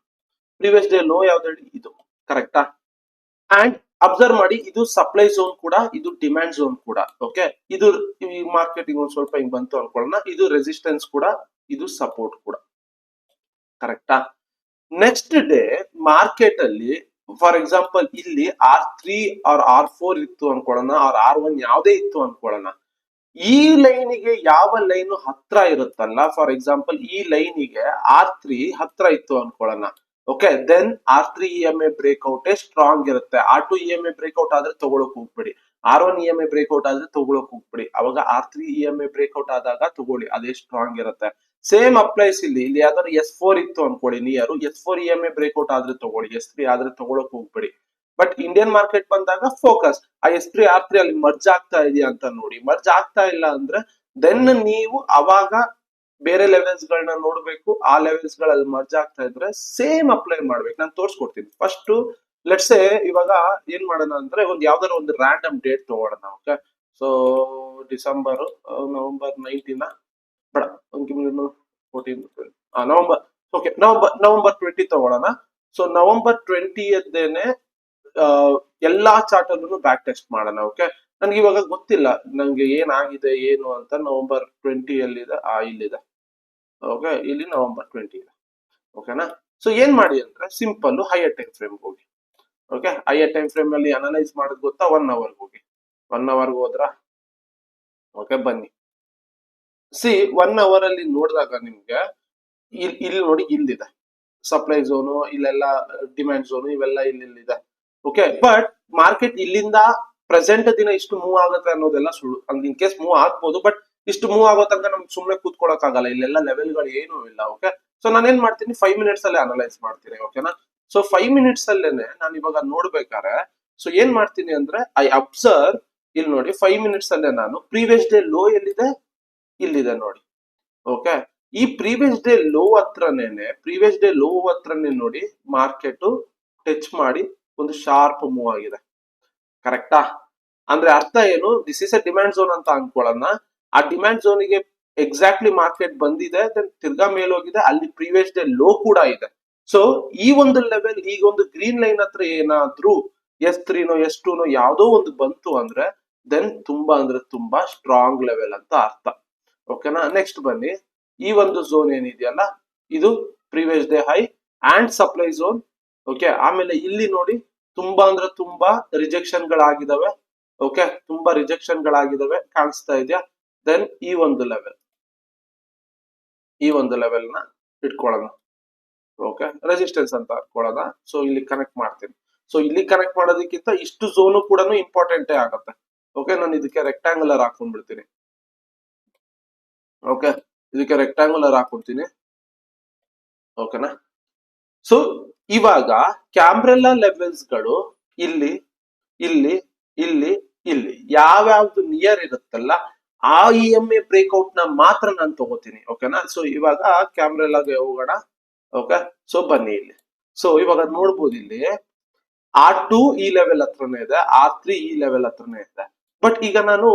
Speaker 1: ಪ್ರೀವಿಯಸ್ ಡೇ ಲೋ ಯಾವ್ದು ಹೇಳಿ? ಇದು. ಕರೆಕ್ಟಾ? ಅಂಡ್ ಅಬ್ಸರ್ವ್ ಮಾಡಿ, ಇದು ಸಪ್ಲೈ ಝೋನ್ ಕೂಡ, ಇದು ಡಿಮ್ಯಾಂಡ್ ಝೋನ್ ಕೂಡ. ಓಕೆ, ಇದು ಈ ಮಾರ್ಕೆಟಿಂಗ್ ಒಂದ್ ಸ್ವಲ್ಪ ಹಿಂಗ್ ಬಂತು ಅನ್ಕೊಳ್ಳೋಣ. ಇದು ರೆಸಿಸ್ಟೆನ್ಸ್ ಕೂಡ, ಇದು ಸಪೋರ್ಟ್ ಕೂಡ. ಕರೆಕ್ಟಾ? ನೆಕ್ಸ್ಟ್ ಡೇ ಮಾರ್ಕೆಟ್ ಅಲ್ಲಿ ಫಾರ್ ಎಕ್ಸಾಂಪಲ್ ಇಲ್ಲಿ R3 ಆರ್ R4 ಇತ್ತು ಅನ್ಕೊಳ್ಳೋಣ, R1 ಯಾವ್ದೇ ಇತ್ತು ಅನ್ಕೊಳ್ಳೋಣ. ಈ ಲೈನಿಗೆ ಯಾವ ಲೈನ್ ಹತ್ರ ಇರುತ್ತಲ್ಲ, ಫಾರ್ ಎಕ್ಸಾಂಪಲ್ ಈ ಲೈನಿಗೆ R3 ಹತ್ರ ಇತ್ತು ಅನ್ಕೊಳ್ಳೋಣ. Okay, then R3 EMA breakout strong ಇರುತ್ತೆ. R2 EMA ಬ್ರೇಕ್ಔಟ್ ಆದ್ರೆ ತಗೊಳಕ್ ಹೋಗ್ಬೇಡಿ. R1 EMA ಬ್ರೇಕ್ಔಟ್ ಆದ್ರೆ ತಗೊಳಕ್ ಹೋಗ್ಬೇಡಿ. ಅವಾಗ R3 EMA ಬ್ರೇಕ್ಔಟ್ ಆದಾಗ ತಗೊಳ್ಳಿ, ಅದೇ ಸ್ಟ್ರಾಂಗ್ ಇರುತ್ತೆ. ಸೇಮ್ ಅಪ್ಲೈಸ್ ಇಲ್ಲಿ ಯಾವ್ದಾದ್ರು S4 ಇತ್ತು ಅನ್ಕೊಳ್ಳಿ, ನಿಯರ್ S4 EMA ಬ್ರೇಕ್ಔಟ್ ಆದ್ರೆ ತಗೊಳ್ಳಿ, S3 ಆದ್ರೆ ತಗೊಳಕ್ ಹೋಗ್ಬೇಡಿ. ಬಟ್ ಇಂಡಿಯನ್ ಮಾರ್ಕೆಟ್ ಬಂದಾಗ ಫೋಕಸ್ ಆ S3 R3 ಅಲ್ಲಿ ಮರ್ಜ್ ಆಗ್ತಾ ಇದೆಯಾ ಅಂತ ನೋಡಿ. ಮರ್ಜ್ ಆಗ್ತಾ ಇಲ್ಲ ಅಂದ್ರೆ ದೆನ್ ನೀವು ಅವಾಗ ಬೇರೆ ಲೆವೆಲ್ಸ್ ಗಳನ್ನ ನೋಡ್ಬೇಕು. ಆ ಲೆವೆಲ್ಸ್ ಗಳಲ್ಲಿ ಮರ್ಜ್ ಆಗ್ತಾ ಇದ್ರೆ ಸೇಮ್ ಅಪ್ಲೈ ಮಾಡ್ಬೇಕು. ನಾನು ತೋರಿಸ್ಕೊಡ್ತೀನಿ. ಫಸ್ಟ್ ಲೆಟ್ಸ್ ಇವಾಗ ಏನ್ ಮಾಡೋಣ ಅಂದ್ರೆ ಯಾವ್ದಾರ ಒಂದು ರ್ಯಾಂಡಮ್ ಡೇಟ್ ತಗೊಳ್ಳೋಣ. ಓಕೆ, ಸೊ ಡಿಸೆಂಬರ್, ನವೆಂಬರ್ 19 ಬೇಡ, 14 ನವೆಂಬರ್. ಓಕೆ, ನವೆಂಬರ್ 20 ತಗೊಳ್ಳೋಣ. ಸೊ ನವೆಂಬರ್ 20ದ್ದೇನೆ ಎಲ್ಲಾ ಚಾರ್ಟ್ ಅಲ್ಲೂ ಬ್ಯಾಕ್ ಟೆಸ್ಟ್ ಮಾಡೋಣ. ಓಕೆ, ನನ್ಗೆ ಇವಾಗ ಗೊತ್ತಿಲ್ಲ ನಂಗೆ ಏನಾಗಿದೆ ಏನು ಅಂತ. ನವೆಂಬರ್ 20 ಎಲ್ಲಿದೆ? ಇಲ್ಲಿದೆ. ಓಕೆ, ಇಲ್ಲಿ ನವೆಂಬರ್ 20 ಇದೆ. ಓಕೆನಾ? ಸೊ ಏನ್ ಮಾಡಿ ಅಂದ್ರೆ ಸಿಂಪಲ್ ಹೈಯರ್ ಟೈಮ್ ಫ್ರೇಮ್ ಹೋಗಿ. ಓಕೆ, ಹೈಯರ್ ಟೈಮ್ ಫ್ರೇಮ್ ಅಲ್ಲಿ ಅನಲೈಸ್ ಮಾಡೋದು ಗೊತ್ತಾ? 1 ಅವರ್ ಹೋಗಿ. 1 ಅವರ್ ಹೋದ್ರ? ಓಕೆ, ಬನ್ನಿ. 1 ಅವರ್ ಅಲ್ಲಿ ನೋಡಿದಾಗ ನಿಮ್ಗೆ ಇಲ್ಲಿ ನೋಡಿ, ಇಲ್ಲಿದೆ ಸಪ್ಲೈ ಝೋನು, ಇಲ್ಲೆಲ್ಲ ಡಿಮ್ಯಾಂಡ್ ಝೋನು, ಇವೆಲ್ಲ ಇಲ್ಲಿದೆ. ಓಕೆ, ಬಟ್ ಮಾರ್ಕೆಟ್ ಇಲ್ಲಿಂದ ಪ್ರೆಸೆಂಟ್ ದಿನ ಇಷ್ಟು ಮೂವ್ ಆಗುತ್ತೆ ಅನ್ನೋದೆಲ್ಲ ಸುಳ್ಳು. ಇನ್ ಕೇಸ್ ಮೂವ್ ಆಗ್ಬೋದು, ಬಟ್ ಇಷ್ಟು ಮೂವ್ ಆಗೋ ತನಕ ನಮ್ಗೆ ಸುಮ್ನೆ ಕೂತ್ಕೊಳಕ್ ಆಗಲ್ಲ. ಇಲ್ಲೆಲ್ಲ ಲೆವೆಲ್ಗಳು ಏನೂ ಇಲ್ಲ. ಓಕೆ, ಸೊ ನಾನೇನ್ ಮಾಡ್ತೀನಿ, 5 ಮಿನಿಟ್ಸ್ ಅಲ್ಲಿ ಅನಲೈಸ್ ಮಾಡ್ತೀನಿ. ಓಕೆನಾ? ಸೊ 5 ಮಿನಿಟ್ಸ್ ಅಲ್ಲೇನೆ ನಾನು ಇವಾಗ ನೋಡ್ಬೇಕಾರೆ ಸೊ ಏನ್ ಮಾಡ್ತೀನಿ ಅಂದ್ರೆ ಐ ಅಬ್ಸರ್ವ್. ಇಲ್ಲಿ ನೋಡಿ, 5 ಮಿನಿಟ್ಸ್ ಅಲ್ಲೇ ನಾನು ಪ್ರೀವಿಯಸ್ ಡೇ ಲೋ ಎಲ್ಲಿದೆ? ಇಲ್ಲಿದೆ ನೋಡಿ. ಓಕೆ, ಈ ಪ್ರೀವಿಯಸ್ ಡೇ ಲೋ ಹತ್ರನೇ ನೋಡಿ ಮಾರ್ಕೆಟ್ ಟಚ್ ಮಾಡಿ ಒಂದು ಶಾರ್ಪ್ ಮೂವ್ ಆಗಿದೆ. ಕರೆಕ್ಟಾ? ಅಂದ್ರೆ ಅರ್ಥ ಏನು? This is A demand zone ಅಂತ ಅನ್ಕೊಳ್ಳೋಣ. ಆ ಡಿಮ್ಯಾಂಡ್ ಝೋನಿಗೆ ಎಕ್ಸಾಕ್ಟ್ಲಿ ಮಾರ್ಕೆಟ್ ಬಂದಿದೆ, ದೆನ್ ತಿರ್ಗಾ ಮೇಲೋಗಿದೆ. ಅಲ್ಲಿ ಪ್ರೀವಿಯಸ್ ಡೇ ಲೋ ಕೂಡ ಇದೆ. ಸೊ ಈ ಒಂದು ಲೆವೆಲ್, ಈಗ ಒಂದು ಗ್ರೀನ್ ಲೈನ್ ಹತ್ರ ಏನಾದ್ರೂ S3 ನೋ S2 ನೋ ಯಾವ್ದೋ ಒಂದು ಬಂತು ಅಂದ್ರೆ ದೆನ್ ತುಂಬಾ ಅಂದ್ರೆ ತುಂಬಾ ಸ್ಟ್ರಾಂಗ್ ಲೆವೆಲ್ ಅಂತ ಅರ್ಥ. ಓಕೆನಾ? ನೆಕ್ಸ್ಟ್ ಬನ್ನಿ, ಈ ಒಂದು ಝೋನ್ ಏನಿದೆಯಲ್ಲ, ಇದು previous day high and supply zone. Okay, ಆಮೇಲೆ ಇಲ್ಲಿ ನೋಡಿ ತುಂಬಾ ಅಂದ್ರೆ ತುಂಬಾ ರಿಜೆಕ್ಷನ್ ಗಳಾಗಿದಾವೆ. ಓಕೆ, ತುಂಬಾ ರಿಜೆಕ್ಷನ್ ಗಳಾಗಿದಾವೆ, ಕಾಣಿಸ್ತಾ ಇದೆಯಾ? ದೆನ್ ಈ ಒಂದು ಲೆವೆಲ್ ನ ಇಟ್ಕೊಳ್ಳೋಣ. ಓಕೆ, ರೆಸಿಸ್ಟೆನ್ಸ್ ಅಂತ ಇಟ್ಕೊಳ್ಳೋಣ. ಸೊ ಇಲ್ಲಿ ಕನೆಕ್ಟ್ ಮಾಡ್ತೀನಿ. ಸೊ ಇಲ್ಲಿ ಕನೆಕ್ಟ್ ಮಾಡೋದಕ್ಕಿಂತ ಇಷ್ಟು ಝೋನು ಕೂಡ ಇಂಪಾರ್ಟೆಂಟೇ ಆಗುತ್ತೆ. ಓಕೆ, ನಾನು ಇದಕ್ಕೆ ರೆಕ್ಟಾಂಗುಲರ್ ಹಾಕೊಂಡ್ಬಿಡ್ತೀನಿ. ಓಕೆ, ಇದಕ್ಕೆ ರೆಕ್ಟಾಂಗುಲರ್ ಹಾಕೊಂತೀನಿ. ಓಕೆನಾ? ಸೊ ಇವಾಗ ಕ್ಯಾಂಬ್ರೆಲ್ಲಾ ಲೆವೆಲ್ಸ್ ಗಳು ಇಲ್ಲಿ ಇಲ್ಲಿ ಇಲ್ಲಿ ಇಲ್ಲಿ ಯಾವ್ಯಾವ್ದು ನಿಯರ್ ಇರುತ್ತಲ್ಲ, ಆ EMA ಬ್ರೇಕ್ಔಟ್ ನ ಮಾತ್ರ ನಾನು ತಗೋತೀನಿ. ಓಕೆನಾ? ಸೊ ಇವಾಗ ಕ್ಯಾಮ್ರೆಲ್ಲಾಗೆ ಹೋಗೋಣ. ಓಕೆ, ಸೊ ಬನ್ನಿ ಇಲ್ಲಿ. ಸೊ ಇವಾಗ ನೋಡ್ಬೋದು, ಇಲ್ಲಿ R2 ಈ ಲೆವೆಲ್ ಹತ್ರನೇ ಇದೆ, R3 ಈ ಲೆವೆಲ್ ಹತ್ರನೇ ಇದೆ. ಬಟ್ ಈಗ ನಾನು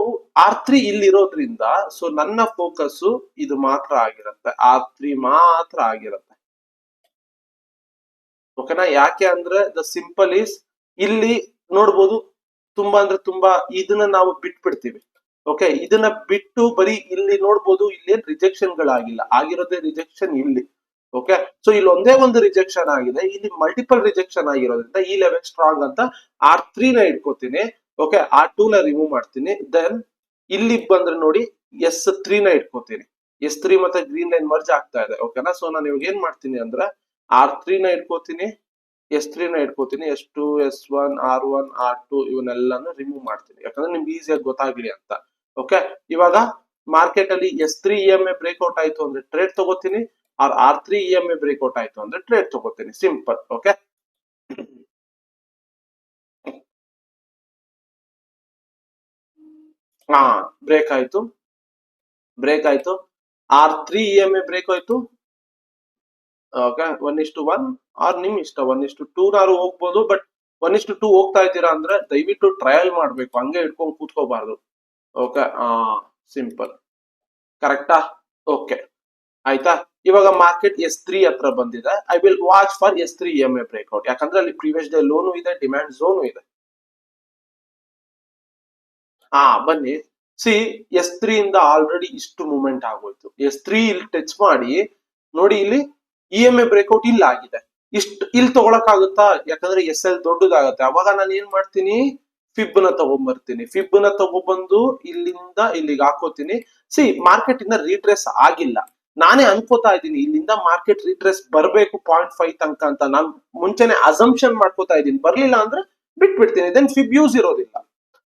Speaker 1: R3 ಇಲ್ಲಿ ಇರೋದ್ರಿಂದ ಸೊ ನನ್ನ ಫೋಕಸ್ ಇದು ಮಾತ್ರ ಆಗಿರುತ್ತೆ, R3 ಮಾತ್ರ ಆಗಿರುತ್ತೆ. ಓಕೆನಾ? ಯಾಕೆ ಅಂದ್ರೆ ದ ಸಿಂಪಲ್ ಈಸ್, ಇಲ್ಲಿ ನೋಡ್ಬೋದು ತುಂಬಾ ಅಂದ್ರೆ ತುಂಬಾ ಇದನ್ನ ನಾವು ಬಿಟ್ಬಿಡ್ತೀವಿ. ಓಕೆ, ಇದನ್ನ ಬಿಟ್ಟು ಬರೀ ಇಲ್ಲಿ ನೋಡ್ಬೋದು, ಇಲ್ಲಿ ರಿಜೆಕ್ಷನ್ ಗಳಾಗಿಲ್ಲ, ಆಗಿರೋದೇ ರಿಜೆಕ್ಷನ್ ಇಲ್ಲಿ. ಓಕೆ, ಸೊ ಇಲ್ಲಿ ಒಂದೇ ಒಂದು ರಿಜೆಕ್ಷನ್ ಆಗಿದೆ, ಇಲ್ಲಿ ಮಲ್ಟಿಪಲ್ ರಿಜೆಕ್ಷನ್ ಆಗಿರೋದ್ರಿಂದ ಈ ಲೆವೆಲ್ ಸ್ಟ್ರಾಂಗ್ ಅಂತ R3 ನ ಇಟ್ಕೋತೀನಿ. ಓಕೆ, R2 ನ ರಿಮೂವ್ ಮಾಡ್ತೀನಿ. ದೆನ್ ಇಲ್ಲಿ ಬಂದ್ರೆ ನೋಡಿ S3 ನ ಇಟ್ಕೋತೀನಿ. S3 ಮತ್ತೆ ಗ್ರೀನ್ ಲೈನ್ ಮರ್ಜ್ ಆಗ್ತಾ ಇದೆ. ಓಕೆನಾ? ಸೊ ನಾನು ಇವಾಗ ಏನ್ ಮಾಡ್ತೀನಿ ಅಂದ್ರೆ R3 ನ ಇಟ್ಕೋತೀನಿ, S3 ನ ಇಟ್ಕೋತೀನಿ, S2 S1 R1 R2 ಇವನ್ನೆಲ್ಲಾನು remove ಮಾಡ್ತೀನಿ, ಯಾಕಂದ್ರೆ ನಿಮ್ಗೆ ಈಸಿಯಾಗಿ ಗೊತ್ತಾಗ್ಲಿ ಅಂತ. ಓಕೆ, ಇವಾಗ ಮಾರ್ಕೆಟ್ ಅಲ್ಲಿ S3 EMA ಬ್ರೇಕ್ಔಟ್ ಆಯ್ತು ಅಂದ್ರೆ ಟ್ರೇಡ್ ತಗೋತೀನಿ, R3 EMA ಬ್ರೇಕ್ಔಟ್ ಆಯ್ತು ಅಂದ್ರೆ ಟ್ರೇಡ್ ತಗೋತೀನಿ. ಸಿಂಪಲ್. ಓಕೆ, ಹಾ, ಬ್ರೇಕ್ ಆಯ್ತು. R3 EMA ಬ್ರೇಕ್ ಆಯ್ತು. ಓಕೆ 1:1 ಆರ್ ನಿಮ್ ಇಷ್ಟ 1:2 ನಾರು ಹೋಗ್ಬೋದು. ಬಟ್ 1:2 ಹೋಗ್ತಾ ಇದ್ದೀರಾ ಅಂದ್ರೆ ದಯವಿಟ್ಟು ಟ್ರಯಲ್ ಮಾಡ್ಬೇಕು, ಹಂಗೆ ಇಟ್ಕೊಂಡು ಕೂತ್ಕೋಬಾರ್ದು. ಓಕೆ ಸಿಂಪಲ್ ಕರೆಕ್ಟಾ. ಓಕೆ ಆಯ್ತಾ. ಇವಾಗ ಮಾರ್ಕೆಟ್ S3 ಹತ್ರ ಬಂದಿದೆ. I will watch for S3 EMA breakout, ಯಾಕಂದ್ರೆ ಅಲ್ಲಿ ಪ್ರೀವಿಯಸ್ ಡೇ ಲೋನು ಇದೆ, ಡಿಮ್ಯಾಂಡ್ ಝೋನು ಇದೆ. ಬನ್ನಿ. ಸಿ S3 ಇಂದ ಆಲ್ರೆಡಿ ಇಷ್ಟು ಮೂವ್ಮೆಂಟ್ ಆಗೋಯ್ತು. S3 ಇಲ್ಲಿ ಟಚ್ ಮಾಡಿ ನೋಡಿ, ಇಲ್ಲಿ EMA ಬ್ರೇಕ್ಔಟ್ ಇಲ್ಲ ಆಗಿದೆ. ಇಲ್ಲಿ ತಗೊಳಕ್ ಆಗುತ್ತಾ, ಯಾಕಂದ್ರೆ SL ದೊಡ್ಡದಾಗತ್ತೆ. ಅವಾಗ ನಾನು ಏನ್ ಮಾಡ್ತೀನಿ, ಫಿಬ್ ನ ತಗೊಂಡ್ಬರ್ತೀನಿ. ಫಿಬ್ ನ ತಗೊಬಂದು ಇಲ್ಲಿಂದ ಇಲ್ಲಿಗೆ ಹಾಕೋತೀನಿ. ಸಿ ಮಾರ್ಕೆಟ್ ಇಂದ ರೀಟ್ರೇಸ್ ಆಗಿಲ್ಲ, ನಾನೇ ಅನ್ಕೋತಾ ಇದ್ದೀನಿ ಇಲ್ಲಿಂದ ಮಾರ್ಕೆಟ್ ರೀಟ್ರೇಸ್ ಬರ್ಬೇಕು 0.5 ತನಕ ಅಂತ ನಾನು ಮುಂಚೆನೆ ಅಸಂಪ್ಷನ್ ಮಾಡ್ಕೋತಾ ಇದ್ದೀನಿ. ಬರ್ಲಿಲ್ಲ ಅಂದ್ರೆ ಬಿಟ್ಬಿಡ್ತೀನಿ, ದೆನ್ ಫಿಬ್ ಯೂಸ್ ಇರೋದಿಲ್ಲ.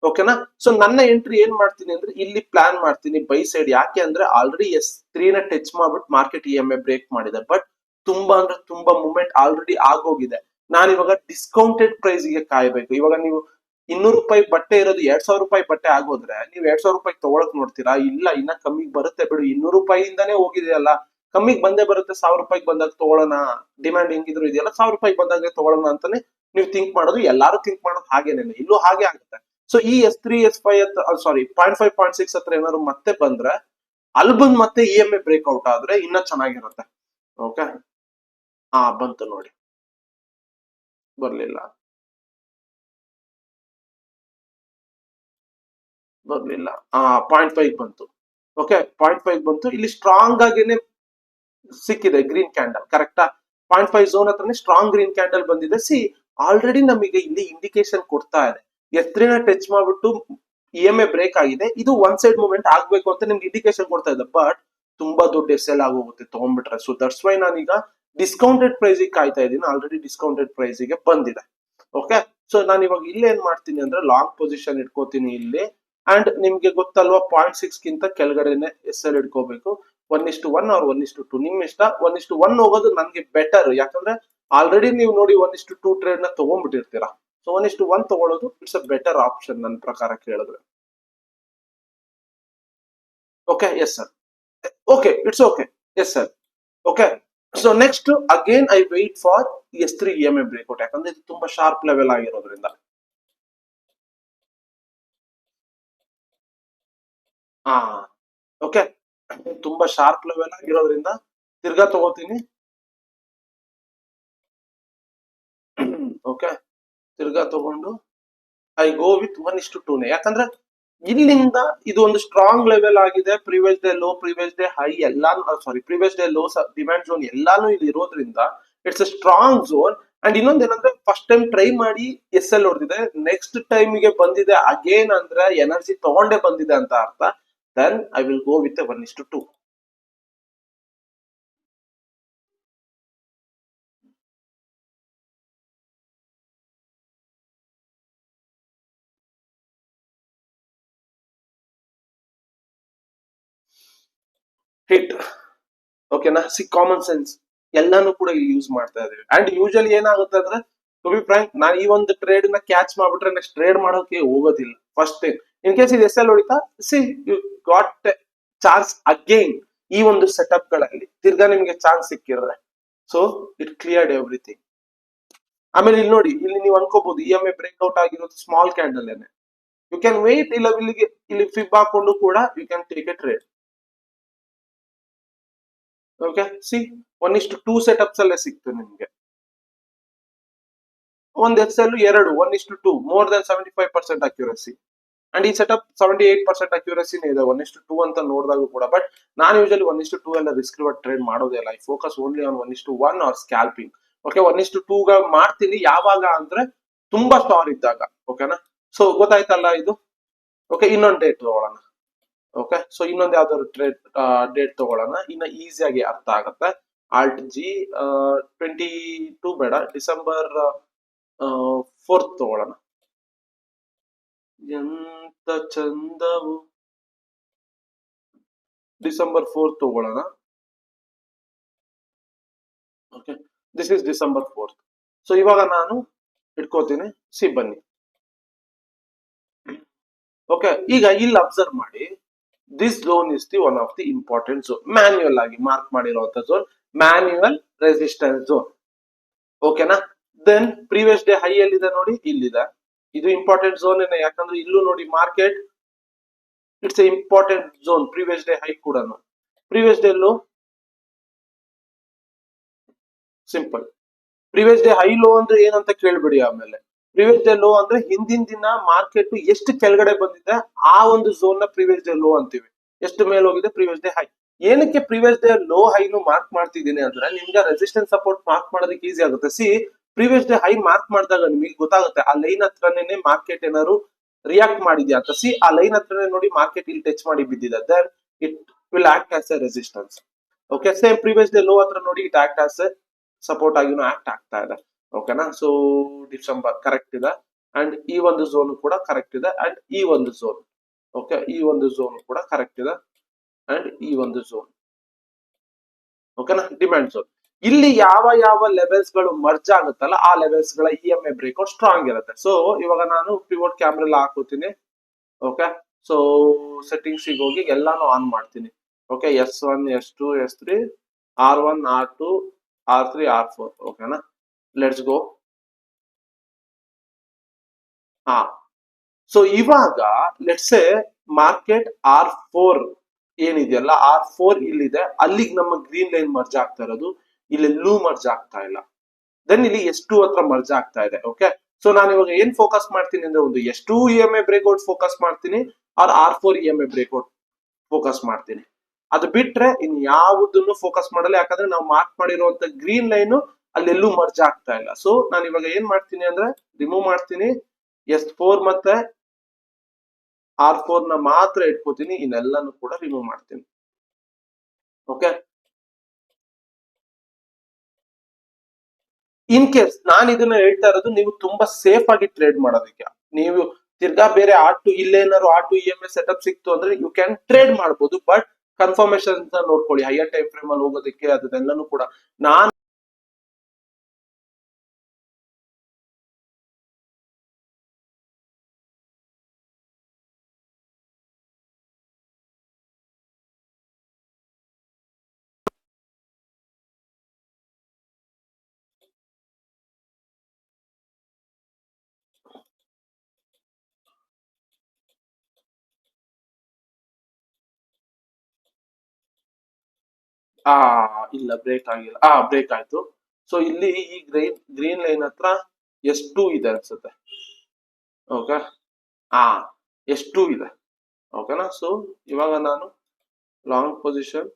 Speaker 1: ಓಕೆನಾ. ಸೊ ನನ್ನ ಎಂಟ್ರಿ ಏನ್ ಮಾಡ್ತೀನಿ ಅಂದ್ರೆ ಇಲ್ಲಿ ಪ್ಲಾನ್ ಮಾಡ್ತೀನಿ ಬೈ ಸೈಡ್. ಯಾಕೆ ಅಂದ್ರೆ ಆಲ್ರೆಡಿ S3 ನ ಟಚ್ ಮಾಡ್ಬಿಟ್ಟು ಮಾರ್ಕೆಟ್ EMA ಬ್ರೇಕ್ ಮಾಡಿದೆ. ಬಟ್ ತುಂಬಾ ಅಂದ್ರೆ ತುಂಬಾ ಮೂವ್ಮೆಂಟ್ ಆಲ್ರೆಡಿ ಆಗೋಗಿದೆ. ನಾನು ಇವಾಗ ಡಿಸ್ಕೌಂಟೆಡ್ ಪ್ರೈಸ್ ಗೆ ಕಾಯ್ಬೇಕು. ಇವಾಗ ನೀವು 200 ರೂಪಾಯಿ ಬಟ್ಟೆ ಇರೋದು 2000 ರೂಪಾಯಿ ಬಟ್ಟೆ ಆಗೋದ್ರೆ ನೀವು 2000 ರೂಪಾಯಿ ತಗೊಳಕ್ ನೋಡ್ತೀರಾ? ಇಲ್ಲ, ಇನ್ನ ಕಮ್ಮಿಗೆ ಬರುತ್ತೆ ಬಿಡು, 200 ರೂಪಾಯಿಂದಾನೇ ಹೋಗಿದೆಯಲ್ಲ, ಕಮ್ಮಿಗೆ ಬಂದೇ ಬರುತ್ತೆ, 1000 ರೂಪಾಯಿಗೆ ಬಂದಾಗ ತಗೊಳ್ಳೋಣ, ಡಿಮ್ಯಾಂಡ್ ಹೆಂಗಿದ್ರು ಇದೆಯಲ್ಲ, 1000 ರೂಪಾಯಿಗೆ ಬಂದಾಗ ತಗೊಳ್ಳೋಣ ಅಂತಾನೆ ನೀವು ಥಿಂಕ್ ಮಾಡೋದು. ಎಲ್ಲಾರು ಥಿಂಕ್ ಮಾಡೋದು ಹಾಗೇನೇನೆ, ಇಲ್ಲೂ ಹಾಗೆ ಆಗುತ್ತೆ. ಸೊ ಈ S3 S5 ಸಾರಿ 0.5 0.6 ಹತ್ರ ಏನಾದ್ರು ಮತ್ತೆ ಬಂದ್ರೆ, ಅಲ್ಲಿ ಬಂದ್ ಮತ್ತೆ EMA ಬ್ರೇಕ್ಔಟ್ ಆದ್ರೆ ಇನ್ನ ಚೆನ್ನಾಗಿರುತ್ತೆ. ಓಕೆ ಬಂತು ನೋಡಿ, ಬರ್ಲಿಲ್ಲ 0.5 ಬಂತು. ಓಕೆ 0.5 ಬಂತು. ಇಲ್ಲಿ ಸ್ಟ್ರಾಂಗ್ ಆಗೇನೆ ಸಿಕ್ಕಿದೆ ಗ್ರೀನ್ ಕ್ಯಾಂಡಲ್, ಕರೆಕ್ಟಾ. 0.5 ಝೋನ್ ಹತ್ರನೇ ಸ್ಟ್ರಾಂಗ್ ಗ್ರೀನ್ ಕ್ಯಾಂಡಲ್ ಬಂದಿದೆ. ಸಿ ಆಲ್ರೆಡಿ ನಮಗೆ ಇಲ್ಲಿ ಇಂಡಿಕೇಶನ್ ಕೊಡ್ತಾ ಇದೆ, S3 ನ ಟಚ್ ಮಾಡ್ಬಿಟ್ಟು EMA ಬ್ರೇಕ್ ಆಗಿದೆ, ಇದು ಒನ್ ಸೈಡ್ ಮೂವ್ಮೆಂಟ್ ಆಗ್ಬೇಕು ಅಂತ ನಿಮ್ಗೆ ಇಂಡಿಕೇಶನ್ ಕೊಡ್ತಾ ಇದೆ. ಬಟ್ ತುಂಬಾ ದೊಡ್ಡ SL ಆಗೋಗುತ್ತೆ ತಗೊಂಡ್ಬಿಟ್ರೆ. ಸೊ ದಟ್ಸ್ ವೈ ನಾನೀಗ ಡಿಸ್ಕೌಂಟೆಡ್ ಪ್ರೈಸ್ ಕಾಯ್ತಾ ಇದ್ದೀನಿ. ಆಲ್ರೆಡಿ ಡಿಸ್ಕೌಂಟೆಡ್ ಪ್ರೈಸ್ ಗೆ ಬಂದಿದೆ. ಓಕೆ ಸೊ ನಾನು ಇವಾಗ ಇಲ್ಲಿ ಏನ್ ಮಾಡ್ತೀನಿ ಅಂದ್ರೆ ಲಾಂಗ್ ಪೊಸಿಷನ್ ಇಟ್ಕೋತೀನಿ ಇಲ್ಲಿ. ಅಂಡ್ ನಿಮ್ಗೆ ಗೊತ್ತಲ್ವಾ 0.6 ಗಿಂತ ಕೆಳಗಡೆನೆ SL ಇಟ್ಕೋಬೇಕು. 1:1 ಆರ್ 1:2 ನಿಮ್ ಇಷ್ಟ. 1:1 ಹೋಗೋದು ನನ್ಗೆ ಬೆಟರ್, ಯಾಕಂದ್ರೆ ಆಲ್ರೆಡಿ ನೀವು ನೋಡಿ 1:2 ಟ್ರೇಡ್ ನ ತಗೊಂಡ್ಬಿಟ್ಟಿರ್ತೀರಾ. ಸೊ 1:1 ತಗೊಳ್ಳೋದು ಇಟ್ಸ್ ಅ ಬೆಟರ್ ಆಪ್ಷನ್ ನನ್ನ ಪ್ರಕಾರ ಕೇಳಿದ್ರೆ. Okay yes sir. Okay it's okay yes sir. Okay so next again I wait for S3 EMA breakout, ಯಾಕಂದ್ರೆ ಇದು ತುಂಬಾ ಶಾರ್ಪ್ ಲೆವೆಲ್ ಆಗಿರೋದ್ರಿಂದ. ಓಕೆ ತುಂಬಾ ಶಾರ್ಪ್ ಲೆವೆಲ್ ಆಗಿರೋದ್ರಿಂದ ತಿರ್ಗಾ ತಗೋತೀನಿ. ಓಕೆ ತಿರ್ಗಾ ತಗೊಂಡು ಐ ಗೋ ವಿತ್ 1:2 ಯಾಕಂದ್ರೆ ಇಲ್ಲಿಂದ ಇದು ಒಂದು ಸ್ಟ್ರಾಂಗ್ ಲೆವೆಲ್ ಆಗಿದೆ. Previous day low, previous day high ಎಲ್ಲಾನು, sorry previous day low, demand zone ಎಲ್ಲಾನು ಇಲ್ಲಿ ಇರೋದ್ರಿಂದ it's a strong zone. And ಇನ್ನೊಂದೇನಂದ್ರೆ ಫಸ್ಟ್ ಟೈಮ್ ಟ್ರೈ ಮಾಡಿ SL ಹೊಡೆದಿದೆ, ನೆಕ್ಸ್ಟ್ ಟೈಮ್ ಗೆ ಬಂದಿದೆ ಅಗೇನ್ ಅಂದ್ರೆ ಎನರ್ಜಿ ತಗೊಂಡೇ ಬಂದಿದೆ ಅಂತ ಅರ್ಥ. Then I will go with 1:2. Hit ಓಕೆನಾ. ಸಿ ಕಾಮನ್ ಸೆನ್ಸ್ ಎಲ್ಲಾನು ಕೂಡ ಇಲ್ಲಿ ಯೂಸ್ ಮಾಡ್ತಾ ಇದ್ದೀವಿ. ಅಂಡ್ ಯೂಶಲಿ ಏನಾಗುತ್ತೆ ಅಂದ್ರೆ, ಟು ಬಿ ಫ್ರಾಂಕ್, ನಾನು ಈ ಒಂದು ಟ್ರೇಡ್ ನ ಕ್ಯಾಚ್ ಮಾಡ್ಬಿಟ್ರೆ ನೆಕ್ಸ್ಟ್ ಟ್ರೇಡ್ ಮಾಡೋಕೆ ಹೋಗೋದಿಲ್ಲ. ಫಸ್ಟ್ ಥಿಂಗ್, ಇನ್ ಕೇಸ್ ಇದು SL ಹೊಡಿತಾ, see you got chance again. ಈ ಒಂದು ಸೆಟಪ್ ಗಳಲ್ಲಿ ತಿರ್ಗಾ ನಿಮ್ಗೆ ಚಾನ್ಸ್ ಸಿಕ್ಕಿದ್ರೆ, ಸೊ ಇಟ್ ಕ್ಲಿಯರ್ಡ್ ಎವ್ರಿಥಿಂಗ್. ಆಮೇಲೆ ಇಲ್ಲಿ ನೋಡಿ, ಇಲ್ಲಿ ನೀವು ಅನ್ಕೋಬಹುದು EMA ಬ್ರೇಕ್ಔಟ್ ಆಗಿರೋದು ಸ್ಮಾಲ್ ಕ್ಯಾಂಡಲ್ ಏನೆ. ಯು ಕ್ಯಾನ್ ವೇಟ್, ಇಲ್ಲ ಇಲ್ಲಿ ಫಿಬ್ ಹಾಕೊಂಡು ಕೂಡ you can take a trade. Okay see 1:2 setups ಅಲ್ಲೇ ಸಿಕ್ತು ನಿಮ್ಗೆ. ಒಂದು SL 2 1:2 more than 75% accuracy. And ಈ ಸೆಟಪ್ 78% ಅಕ್ಯುರಸಿ ಇದೆ 1:2 ಅಂತ ನೋಡಿದಾಗ ಕೂಡ. ಬಟ್ ನಾನು ಯೂಶಲಿ 1:2 ಎಲ್ಲ ರಿಸ್ಕ್ ರಿವರ್ಡ್ ಟ್ರೇಡ್ ಮಾಡೋದೇ ಇಲ್ಲ. I focus only on 1:1 or scalping. Okay 1:2 ಮಾಡ್ತೀನಿ ಯಾವಾಗ ಅಂದ್ರೆ ತುಂಬಾ ಸ್ಟಾರ್ ಇದ್ದಾಗ. ಓಕೆನಾ. ಸೊ ಗೊತ್ತಾಯ್ತಲ್ಲ ಇದು. ಓಕೆ ಇನ್ನೊಂದು ಡೇಟ್ ತಗೊಳ್ಳೋಣ. ಓಕೆ ಸೊ ಇನ್ನೊಂದು ಯಾವ್ದಾದ್ರು ಟ್ರೇಡ್ ಡೇಟ್ ತಗೊಳ್ಳೋಣ, ಇನ್ನ ಈಸಿಯಾಗಿ ಅರ್ಥ ಆಗತ್ತೆ. Alt G 22 ಬೇಡ, ಡಿಸೆಂಬರ್ 4th ತಗೊಳ್ಳೋಣ. ಎಂತ ಚಂದವು, ಡಿಸೆಂಬರ್ 4th ತಗೊಳ್ಳೋಣ. Okay this is December 4th. So ಇವಾಗ ನಾನು ಇಟ್ಕೋತೀನಿ. ಸಿ ಬನ್ನಿ. ಓಕೆ ಈಗ ಇಲ್ಲಿ ಅಬ್ಸರ್ವ್ ಮಾಡಿ, this zone is the one of the important zone. Manual ಆಗಿ ಮಾರ್ಕ್ ಮಾಡಿರುವಂತ ಝೋನ್, ಮ್ಯಾನ್ಯುಯಲ್ ರೆಸಿಸ್ಟೆನ್ಸ್ ಝೋನ್. ಓಕೆನಾ. ದೆನ್ ಪ್ರೀವಿಯಸ್ ಡೇ ಹೈ ಎಲ್ಲಿದೆ ನೋಡಿ, ಇಲ್ಲಿದೆ. ಇದು ಇಂಪಾರ್ಟೆಂಟ್ ಝೋನ್ ಏನೇ, ಯಾಕಂದ್ರೆ ಇಲ್ಲೂ ನೋಡಿ market it's a important zone. Previous day high ಕೂಡ previous day low, simple. Previous day high low ಅಂದ್ರೆ ಏನಂತ ಕೇಳ್ಬಿಡಿ. ಆಮೇಲೆ ಪ್ರೀವಿಯಸ್ ಡೇ ಲೋ ಅಂದ್ರೆ ಹಿಂದಿನ ದಿನ ಮಾರ್ಕೆಟ್ ಎಷ್ಟು ಕೆಳಗಡೆ ಬಂದಿದೆ ಆ ಒಂದು ಝೋನ್ ನ ಪ್ರೀವಿಯಸ್ ಡೇ ಲೋ ಅಂತೀವಿ. ಎಷ್ಟು ಮೇಲೆ ಹೋಗಿದೆ ಪ್ರೀವಿಯಸ್ ಡೇ ಹೈ. ಏನಕ್ಕೆ ಪ್ರೀವಿಯಸ್ ಡೇ ಲೋ ಹೈನು ಮಾರ್ಕ್ ಮಾಡ್ತಿದ್ದೀನಿ ಅಂದ್ರೆ ನಿಮ್ಗೆ ರೆಸಿಸ್ಟೆನ್ಸ್ ಸಪೋರ್ಟ್ ಮಾರ್ಕ್ ಮಾಡೋದಕ್ಕೆ ಈಸಿ ಆಗುತ್ತೆ. C, previous day high mark ಮಾಡಿದಾಗ ನಿಮಗೆ ಗೊತ್ತಾಗುತ್ತೆ ಆ ಲೈನ್ ಹತ್ರನೇ ಮಾರ್ಕೆಟ್ ಏನಾದ್ರು ರಿಯಾಕ್ಟ್ ಮಾಡಿದ್ಯಾ ಅಂತ. ಸಿ, ಆ ಲೈನ್ ಹತ್ರನೇ ನೋಡಿ ಮಾರ್ಕೆಟ್ ಇಲ್ಲಿ ಟಚ್ ಮಾಡಿ ಬಿದ್ದಿದೆ, then it will act as a resistance. Okay, same previous day low ಹತ್ರ ನೋಡಿ it act as a support ಆಗಿನೂ ಆಕ್ಟ್ ಆಗ್ತಾ ಇದೆ. ಓಕೆನಾ. ಸೊ ಡಿಸೆಂಬರ್ ಕರೆಕ್ಟ್ ಇದೆ, ಅಂಡ್ ಈ ಒಂದು ಝೋನ್ ಕೂಡ ಕರೆಕ್ಟ್ ಇದೆ, ಅಂಡ್ ಈ ಒಂದು ಝೋನ್, ಓಕೆ, ಈ ಒಂದು ಝೋನ್ ಕೂಡ ಕರೆಕ್ಟ್ ಇದೆ, ಅಂಡ್ ಈ ಒಂದು ಝೋನ್, ಓಕೆನಾ, ಡಿಮ್ಯಾಂಡ್ ಝೋನ್. ಇಲ್ಲಿ ಯಾವ ಯಾವ ಲೆವೆಲ್ಸ್ ಗಳು ಮರ್ಜ್ ಆಗುತ್ತಲ್ಲ ಆ ಲೆವೆಲ್ಸ್ ಗಳ EMA ಬ್ರೇಕ್ಔಟ್ ಸ್ಟ್ರಾಂಗ್ ಇರುತ್ತೆ. ಸೊ ಇವಾಗ ನಾನು ಪಿವೋಟ್ ಕ್ಯಾಮ್ರಾ ಹಾಕೋತೀನಿ. ಓಕೆ, ಸೊ ಸೆಟ್ಟಿಂಗ್ಸ್ ಹೋಗಿ ಎಲ್ಲಾನು ಆನ್ ಮಾಡ್ತೀನಿ. Okay, S1 S2 S3 R1 R2 R3 R4. ಓಕೆನಾ, ಲೆಟ್ಸ್ ಗೋ. ಹಾ, ಸೊ ಇವಾಗ ಲೆಟ್ಸ್ ಎ ಮಾರ್ಕೆಟ್ R4 ಏನಿದೆಯಲ್ಲ, R4 ಇಲ್ಲಿದೆ, ಅಲ್ಲಿಗೆ ನಮ್ಮ ಗ್ರೀನ್ ಲೈನ್ ಮರ್ಜ್ ಆಗ್ತಾ ಇರೋದು, ಇಲ್ಲೆಲ್ಲೂ ಮರ್ಜ್ ಆಗ್ತಾ ಇಲ್ಲ. ದೆನ್ ಇಲ್ಲಿ S2 ಹತ್ರ ಮರ್ಜ್ ಆಗ್ತಾ ಇದೆ. ಓಕೆ, ಸೊ ನಾನು ಇವಾಗ ಏನ್ ಫೋಕಸ್ ಮಾಡ್ತೀನಿ ಅಂದ್ರೆ ಒಂದು S2 EMA ಬ್ರೇಕ್ಔಟ್ ಫೋಕಸ್ ಮಾಡ್ತೀನಿ, or R4 EMA breakout focus ಮಾಡ್ತೀನಿ. ಅದು ಬಿಟ್ರೆ ಇನ್ ಯಾವುದನ್ನು ಫೋಕಸ್ ಮಾಡಲ್ಲ, ಯಾಕಂದ್ರೆ ನಾವು ಮಾರ್ಕ್ ಮಾಡಿರುವಂತ ಗ್ರೀನ್ ಲೈನ್ ಅಲ್ಲೆಲ್ಲೂ ಮರ್ಜ್ ಆಗ್ತಾ ಇಲ್ಲ. ಸೊ ನಾನು ಇವಾಗ ಏನ್ ಮಾಡ್ತೀನಿ ಅಂದ್ರೆ ರಿಮೂವ್ ಮಾಡ್ತೀನಿ, S4 ಮತ್ತೆ R4 ನ ಮಾತ್ರ ಇಟ್ಕೋತೀನಿ, ಇನ್ನೆಲ್ಲಾನು ಕೂಡ ರಿಮೂವ್ ಮಾಡ್ತೀನಿ. ಓಕೆ, ಇನ್ ಕೇಸ್ ನಾನು ಇದನ್ನ ಹೇಳ್ತಾ ಇರೋದು ನೀವು ತುಂಬಾ ಸೇಫ್ ಆಗಿ ಟ್ರೇಡ್ ಮಾಡೋದಕ್ಕೆ. ನೀವು ತಿರ್ಗಾ ಬೇರೆ ಇಲ್ಲೇನಾದ್ರು EMA ಸೆಟಪ್ ಸಿಕ್ತು ಅಂದ್ರೆ ಯು ಕ್ಯಾನ್ ಟ್ರೇಡ್ ಮಾಡಬಹುದು, ಬಟ್ ಕನ್ಫರ್ಮೇಶನ್ ನೋಡ್ಕೊಳ್ಳಿ ಹೈಯರ್ ಟೈಮ್ ಫ್ರೇಮ್ ಅಲ್ಲಿ ಹೋಗೋದಕ್ಕೆ, ಅದನ್ನೆಲ್ಲನೂ ಕೂಡ. ನಾನು ಇಲ್ಲ, ಬ್ರೇಕ್ ಆಗಿಲ್ಲ. ಬ್ರೇಕ್ ಆಯ್ತು. ಸೊ ಇಲ್ಲಿ ಈ ಗ್ರೀನ್ ಲೈನ್ ಹತ್ರ S2 ಇದೆ ಅನ್ಸುತ್ತೆ. ಓಕೆ, S2 ಇದೆ. ಓಕೆನಾ. ಸೊ ಇವಾಗ ನಾನು ಲಾಂಗ್ ಪೊಸಿಷನ್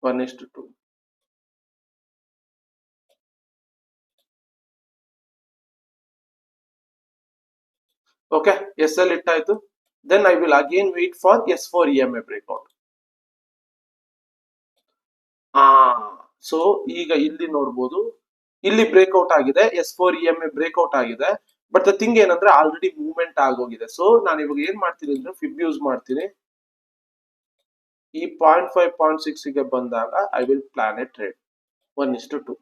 Speaker 1: ಒನ್ ಇಷ್ಟು ಟು. ಓಕೆ, SL ಇಟ್ಟಾಯ್ತು. Then I will again wait for S4 EMA breakout. So ಈಗ ಇಲ್ಲಿ ನೋಡ್ಬೋದು, ಇಲ್ಲಿ ಬ್ರೇಕ್ಔಟ್ ಆಗಿದೆ, S4 EMA ಬ್ರೇಕ್ಔಟ್ ಆಗಿದೆ. ಬಟ್ ದ ಥಿಂಗ್ ಏನಂದ್ರೆ ಆಲ್ರೆಡಿ ಮೂವ್ಮೆಂಟ್ ಆಗೋಗಿದೆ. ಸೊ ನಾನು ಇವಾಗ ಏನ್ ಮಾಡ್ತೀನಿ ಅಂದ್ರೆ ಫಿಬ್ ಯೂಸ್ ಮಾಡ್ತೀನಿ. ಈ 0.5 0.6 ಗೆ ಬಂದಾಗ I will plan A trade 1:2.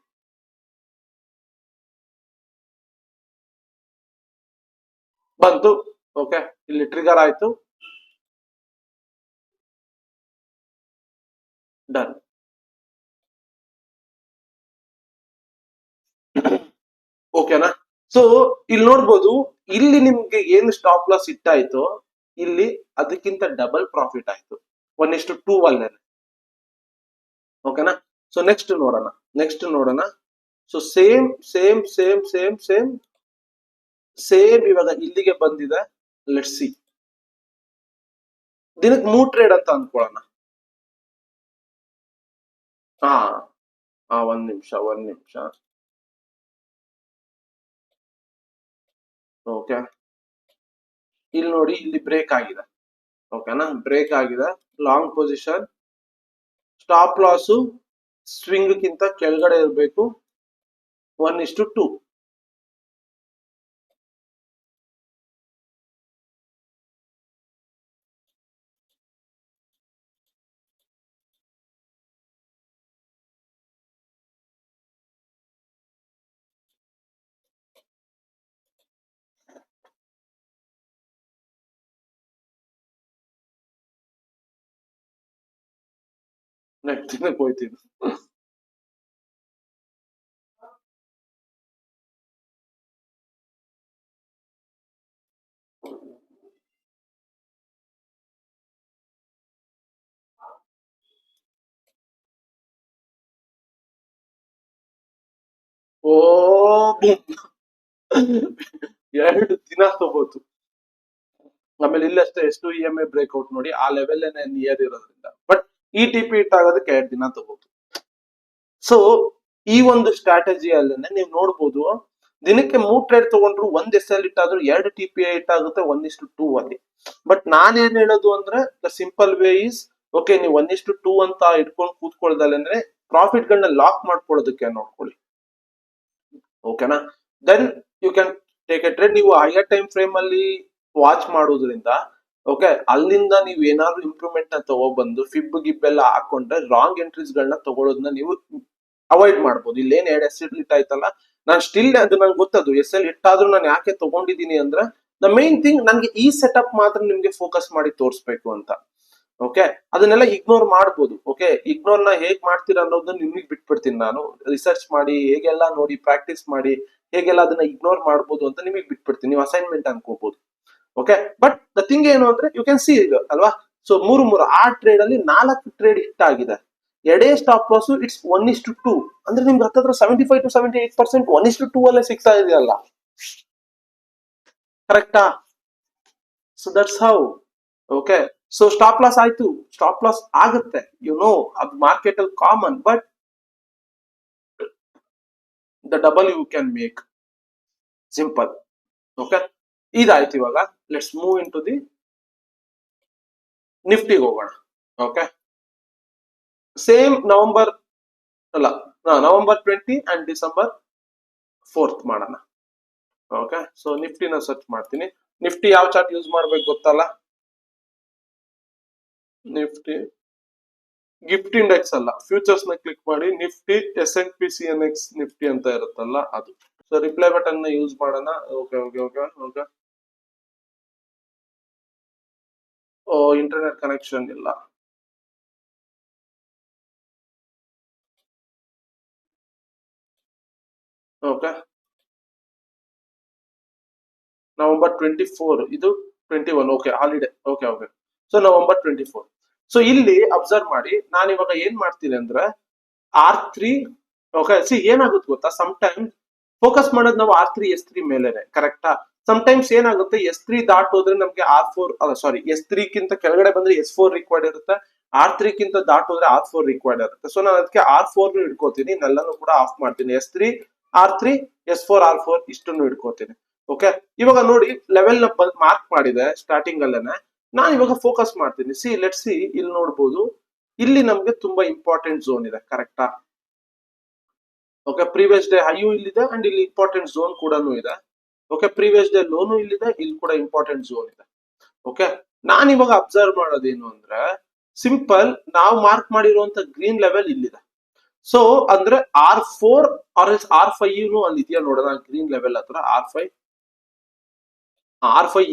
Speaker 1: ಬಂತು. ಓಕೆ, ಇಲ್ಲಿ ಟ್ರಿಗರ್ ಆಯ್ತು, ಡನ್. ಓಕೆನಾ. ಸೊ ಇಲ್ಲಿ ನೋಡ್ಬೋದು, ಇಲ್ಲಿ ನಿಮ್ಗೆ ಏನು ಸ್ಟಾಪ್ ಲಾಸ್ ಇಟ್ಟಾಯ್ತು, ಇಲ್ಲಿ ಅದಕ್ಕಿಂತ ಡಬಲ್ ಪ್ರಾಫಿಟ್ ಆಯ್ತು 1:2 ಅಲ್ಲೇ. ಓಕೆನಾ. ಸೊ ನೆಕ್ಸ್ಟ್ ನೋಡೋಣ. So same same same same same same ಇವಾಗ ಇಲ್ಲಿಗೆ ಬಂದಿದೆ. ಲೆಟ್ಸ್ ಸಿ, ದಿನಕ್ಕೆ 3 ಟ್ರೇಡ್ ಅಂತ ಅನ್ಕೊಳ್ಳೋಣ. ಒಂದ್ ನಿಮಿಷ. ಓಕೆ, ಇಲ್ಲಿ ನೋಡಿ, ಇಲ್ಲಿ ಬ್ರೇಕ್ ಆಗಿದೆ. ಓಕೆನಾ, ಬ್ರೇಕ್ ಆಗಿದೆ. Long position, stop loss swing ಗಿಂತ ಕೆಳಗಡೆ ಇರಬೇಕು 1:2. ನೆಕ್ಸ್ಟ್ ದಿನಕ್ಕೆ ಹೋಯ್ತಿದ್ದು. ಓ 2 ದಿನ ತಗೋತು. ಆಮೇಲೆ ಇಲ್ಲಷ್ಟೇ ಎಷ್ಟು EMI ಬ್ರೇಕ್ಔಟ್ ನೋಡಿ, ಆ ಲೆವೆಲ್ ನಿಯರ್ ಇರೋದ್ರಿಂದ. ಬಟ್ ಈ TP ಹಿಟ್ ಆಗೋದಕ್ಕೆ 2 ದಿನ ತಗೋತು. ಸೊ ಈ ಒಂದು ಸ್ಟ್ರಾಟಜಿ ಅಲ್ಲೇನೆ ನೀವು ನೋಡ್ಬೋದು, ದಿನಕ್ಕೆ 3 ಟ್ರೇಡ್ ತಗೊಂಡ್ರು 1 SL ಹಿಟ್ ಆದ್ರೂ 2 TPI ಹಿಟ್ ಆಗುತ್ತೆ 1:2 ಅಲ್ಲಿ. ಬಟ್ ನಾನೇನ್ ಹೇಳೋದು ಅಂದ್ರೆ the simple way is, okay ನೀವು 1:2 ಅಂತ ಇಟ್ಕೊಂಡು ಕೂತ್ಕೊಳ್ದಲ್ಲೇ ಪ್ರಾಫಿಟ್ ಗಳನ್ನ ಲಾಕ್ ಮಾಡ್ಕೊಳ್ಳೋದಕ್ಕೆ ನೋಡ್ಕೊಳ್ಳಿ. ಓಕೆನಾ? Then you can take a trade. ನೀವು ಹೈಯರ್ ಟೈಮ್ ಫ್ರೇಮ್ ಅಲ್ಲಿ ವಾಚ್ ಮಾಡೋದ್ರಿಂದ, ಓಕೆ, ಅಲ್ಲಿಂದ ನೀವು ಏನಾದ್ರು ಇಂಪ್ರೂವ್ಮೆಂಟ್ ನ ತಗೊಬಂದು ಫಿಬ್ ಗಿಬ್ ಎಲ್ಲ ಹಾಕೊಂಡ್ರೆ ರಾಂಗ್ ಎಂಟ್ರೀಸ್ ಗಳನ್ನ ತಗೊಳ್ಳೋದನ್ನ ನೀವು ಅವಾಯ್ಡ್ ಮಾಡ್ಬೋದು. ಇಲ್ಲೇನ್ 2 SL ಹಿಟ್ ಆಯ್ತಲ್ಲ, ನಾನು ಸ್ಟಿಲ್ ಅದು ನಂಗೆ ಗೊತ್ತದು SL ಹಿಟ್ ಆದ್ರೂ ನಾನು ಯಾಕೆ ತಗೊಂಡಿದ್ದೀನಿ ಅಂದ್ರೆ ದ ಮೇನ್ ಥಿಂಗ್ ನನ್ಗೆ ಈ ಸೆಟಪ್ ಮಾತ್ರ ನಿಮ್ಗೆ ಫೋಕಸ್ ಮಾಡಿ ತೋರಿಸ್ಬೇಕು ಅಂತ. ಓಕೆ, ಅದನ್ನೆಲ್ಲ ಇಗ್ನೋರ್ ಮಾಡ್ಬೋದು. ಓಕೆ, ಇಗ್ನೋರ್ ನ ಹೇಗ್ ಮಾಡ್ತೀರಾ ಅನ್ನೋದನ್ನ ನಿಮಗೆ ಬಿಟ್ಬಿಡ್ತೀನಿ ನಾನು. ರಿಸರ್ಚ್ ಮಾಡಿ ಹೇಗೆಲ್ಲ ನೋಡಿ ಪ್ರಾಕ್ಟೀಸ್ ಮಾಡಿ ಹೇಗೆಲ್ಲ ಅದನ್ನ ಇಗ್ನೋರ್ ಮಾಡ್ಬೋದು ಅಂತ ನಿಮಗೆ ಬಿಟ್ಬಿಡ್ತೀನಿ. ನೀವು ಅಸೈನ್ಮೆಂಟ್ ಅನ್ಕೋಬಹುದು. ಓಕೆ, ಬಟ್ ದ ಥಿಂಗ್ ಏನು ಅಂದ್ರೆ ಯು ಕ್ಯಾನ್ ಸಿ ಅಲ್ವಾ. ಸೊ 3 ಆ ಟ್ರೇಡ್ ಅಲ್ಲಿ 4 ಟ್ರೇಡ್ ಹಿಟ್ ಆಗಿದೆ. ಎಡೆ ಸ್ಟಾಪ್ ಲಾಸ್ ಇಟ್ಸ್ 1:2 ಅಂದ್ರೆ ನಿಮ್ಗೆ ಹತ್ತತ್ರ 75 to 78% 1:2 ಅಲ್ಲೇ ಸಿಕ್ಸ್ ಆಗಿದೆಯಲ್ಲ. ಕರೆಕ್ಟಾ? So that's how. Okay, so stop loss ಆಯ್ತು, ಸ್ಟಾಪ್ ಲಾಸ್ ಆಗುತ್ತೆ, ಯು ನೋ, ಅದು ಮಾರ್ಕೆಟ್ ಅಲ್ಲಿ common. But the double you can make simple. Okay, ಇದಾಯ್ತು. ಇವಾಗ let's move in to the ನಿಫ್ಟಿಗೆ ಹೋಗೋಣ. Okay, same November 20 and December 4 ಮಾಡೋಣ. ಓಕೆ, ಸೊ ನಿಫ್ಟಿನ ಸರ್ಚ್ ಮಾಡ್ತೀನಿ. ನಿಫ್ಟಿ ಯಾವ ಚಾರ್ಟ್ ಯೂಸ್ ಮಾಡ್ಬೇಕು ಗೊತ್ತಲ್ಲ? ನಿಫ್ಟಿ ಗಿಫ್ಟ್ ಇಂಡೆಕ್ಸ್ ಅಲ್ಲ, ಫ್ಯೂಚರ್ಸ್ ನ ಕ್ಲಿಕ್ ಮಾಡಿ ನಿಫ್ಟಿ S&P CNX ನಿಫ್ಟಿ ಅಂತ ಇರುತ್ತಲ್ಲ ಅದು. ಸೊ ರಿಪ್ಲೈ ಬಟನ್ ನ ಯೂಸ್ ಮಾಡೋಣ. Okay okay okay okay. Oh, internet connection ಇಲ್ಲ. ಓಕೆ, ನವೆಂಬರ್ 24, ಇದು 21. Okay, holiday. Okay okay. So November 24. So ಇಲ್ಲಿ ಅಬ್ಸರ್ವ್ ಮಾಡಿ, ನಾನು ಇವಾಗ ಏನ್ ಮಾಡ್ತೀನಿ ಅಂದ್ರೆ R3. ಓಕೆ, ಸಿ ಏನಾಗುತ್ತೆ ಗೊತ್ತಾ, ಸಮ್ ಟೈಮ್ಸ್ ಫೋಕಸ್ ಮಾಡೋದು ನಾವು R3 S3 ಮೇಲೆನೆ. ಕರೆಕ್ಟಾ? ಸಮ್ ಟೈಮ್ಸ್ ಏನಾಗುತ್ತೆ, S3 ದಾಟೋದ್ರೆ ನಮ್ಗೆ R4 ಅಲ್ಲ ಸಾರಿ S3 ಕಿಂತ ಕೆಳಗಡೆ ಬಂದ್ರೆ S4 ರಿಕ್ವೈರ್ಡ್ ಇರುತ್ತೆ. R3 ಕಿಂತ ದಾಟೋದ್ರೆ R4 ರಿಕ್ವೈರ್ಡ್ ಇರುತ್ತೆ. ಸೊ ನಾನು ಅದಕ್ಕೆ R4 ಇಟ್ಕೋತೀನಿ, ನೆಲ್ಲನ್ನು ಕೂಡ ಆಫ್ ಮಾಡ್ತೀನಿ. S3 R3 S4 R4 ಇಷ್ಟನ್ನು ಇಟ್ಕೋತೀನಿ. ಓಕೆ, ಇವಾಗ ನೋಡಿ ಲೆವೆಲ್ ನ ಮಾರ್ಕ್ ಮಾಡಿದೆ ಸ್ಟಾರ್ಟಿಂಗ್ ಅಲ್ಲೇನೆ. ನಾನು ಇವಾಗ ಫೋಕಸ್ ಮಾಡ್ತೀನಿ. ಸಿ ಲೆಟ್ ಸಿ, ಇಲ್ಲಿ ನೋಡ್ಬೋದು, ಇಲ್ಲಿ ನಮ್ಗೆ ತುಂಬಾ ಇಂಪಾರ್ಟೆಂಟ್ ಝೋನ್ ಇದೆ. ಕರೆಕ್ಟಾ? ಓಕೆ, ಪ್ರೀವಿಯಸ್ ಡೇ ಹೈಯೂ ಇಲ್ಲಿದೆ ಅಂಡ್ ಇಲ್ಲಿ ಇಂಪಾರ್ಟೆಂಟ್ ಝೋನ್ ಕೂಡ ಇದೆ. ಓಕೆ, ಪ್ರೀವಿಯಸ್ ಡೇ ಲೋನು ಇಲ್ಲಿದೆ, ಇಲ್ಲಿ ಕೂಡ ಇಂಪಾರ್ಟೆಂಟ್ ಝೋನ್ ಇದೆ. ಓಕೆ, ನಾನು ಇವಾಗ ಅಬ್ಸರ್ವ್ ಮಾಡೋದೇನು ಅಂದ್ರೆ ಸಿಂಪಲ್, ನಾವು ಮಾರ್ಕ್ ಮಾಡಿರುವಂತ ಗ್ರೀನ್ ಲೆವೆಲ್ ಇಲ್ಲಿದೆ. ಸೊ ಅಂದ್ರೆ R4 ಆರ್ R5 ಅಲ್ಲಿ ಇದೆಯಾ ನೋಡೋಣ. ಗ್ರೀನ್ ಲೆವೆಲ್ ಹತ್ರ R5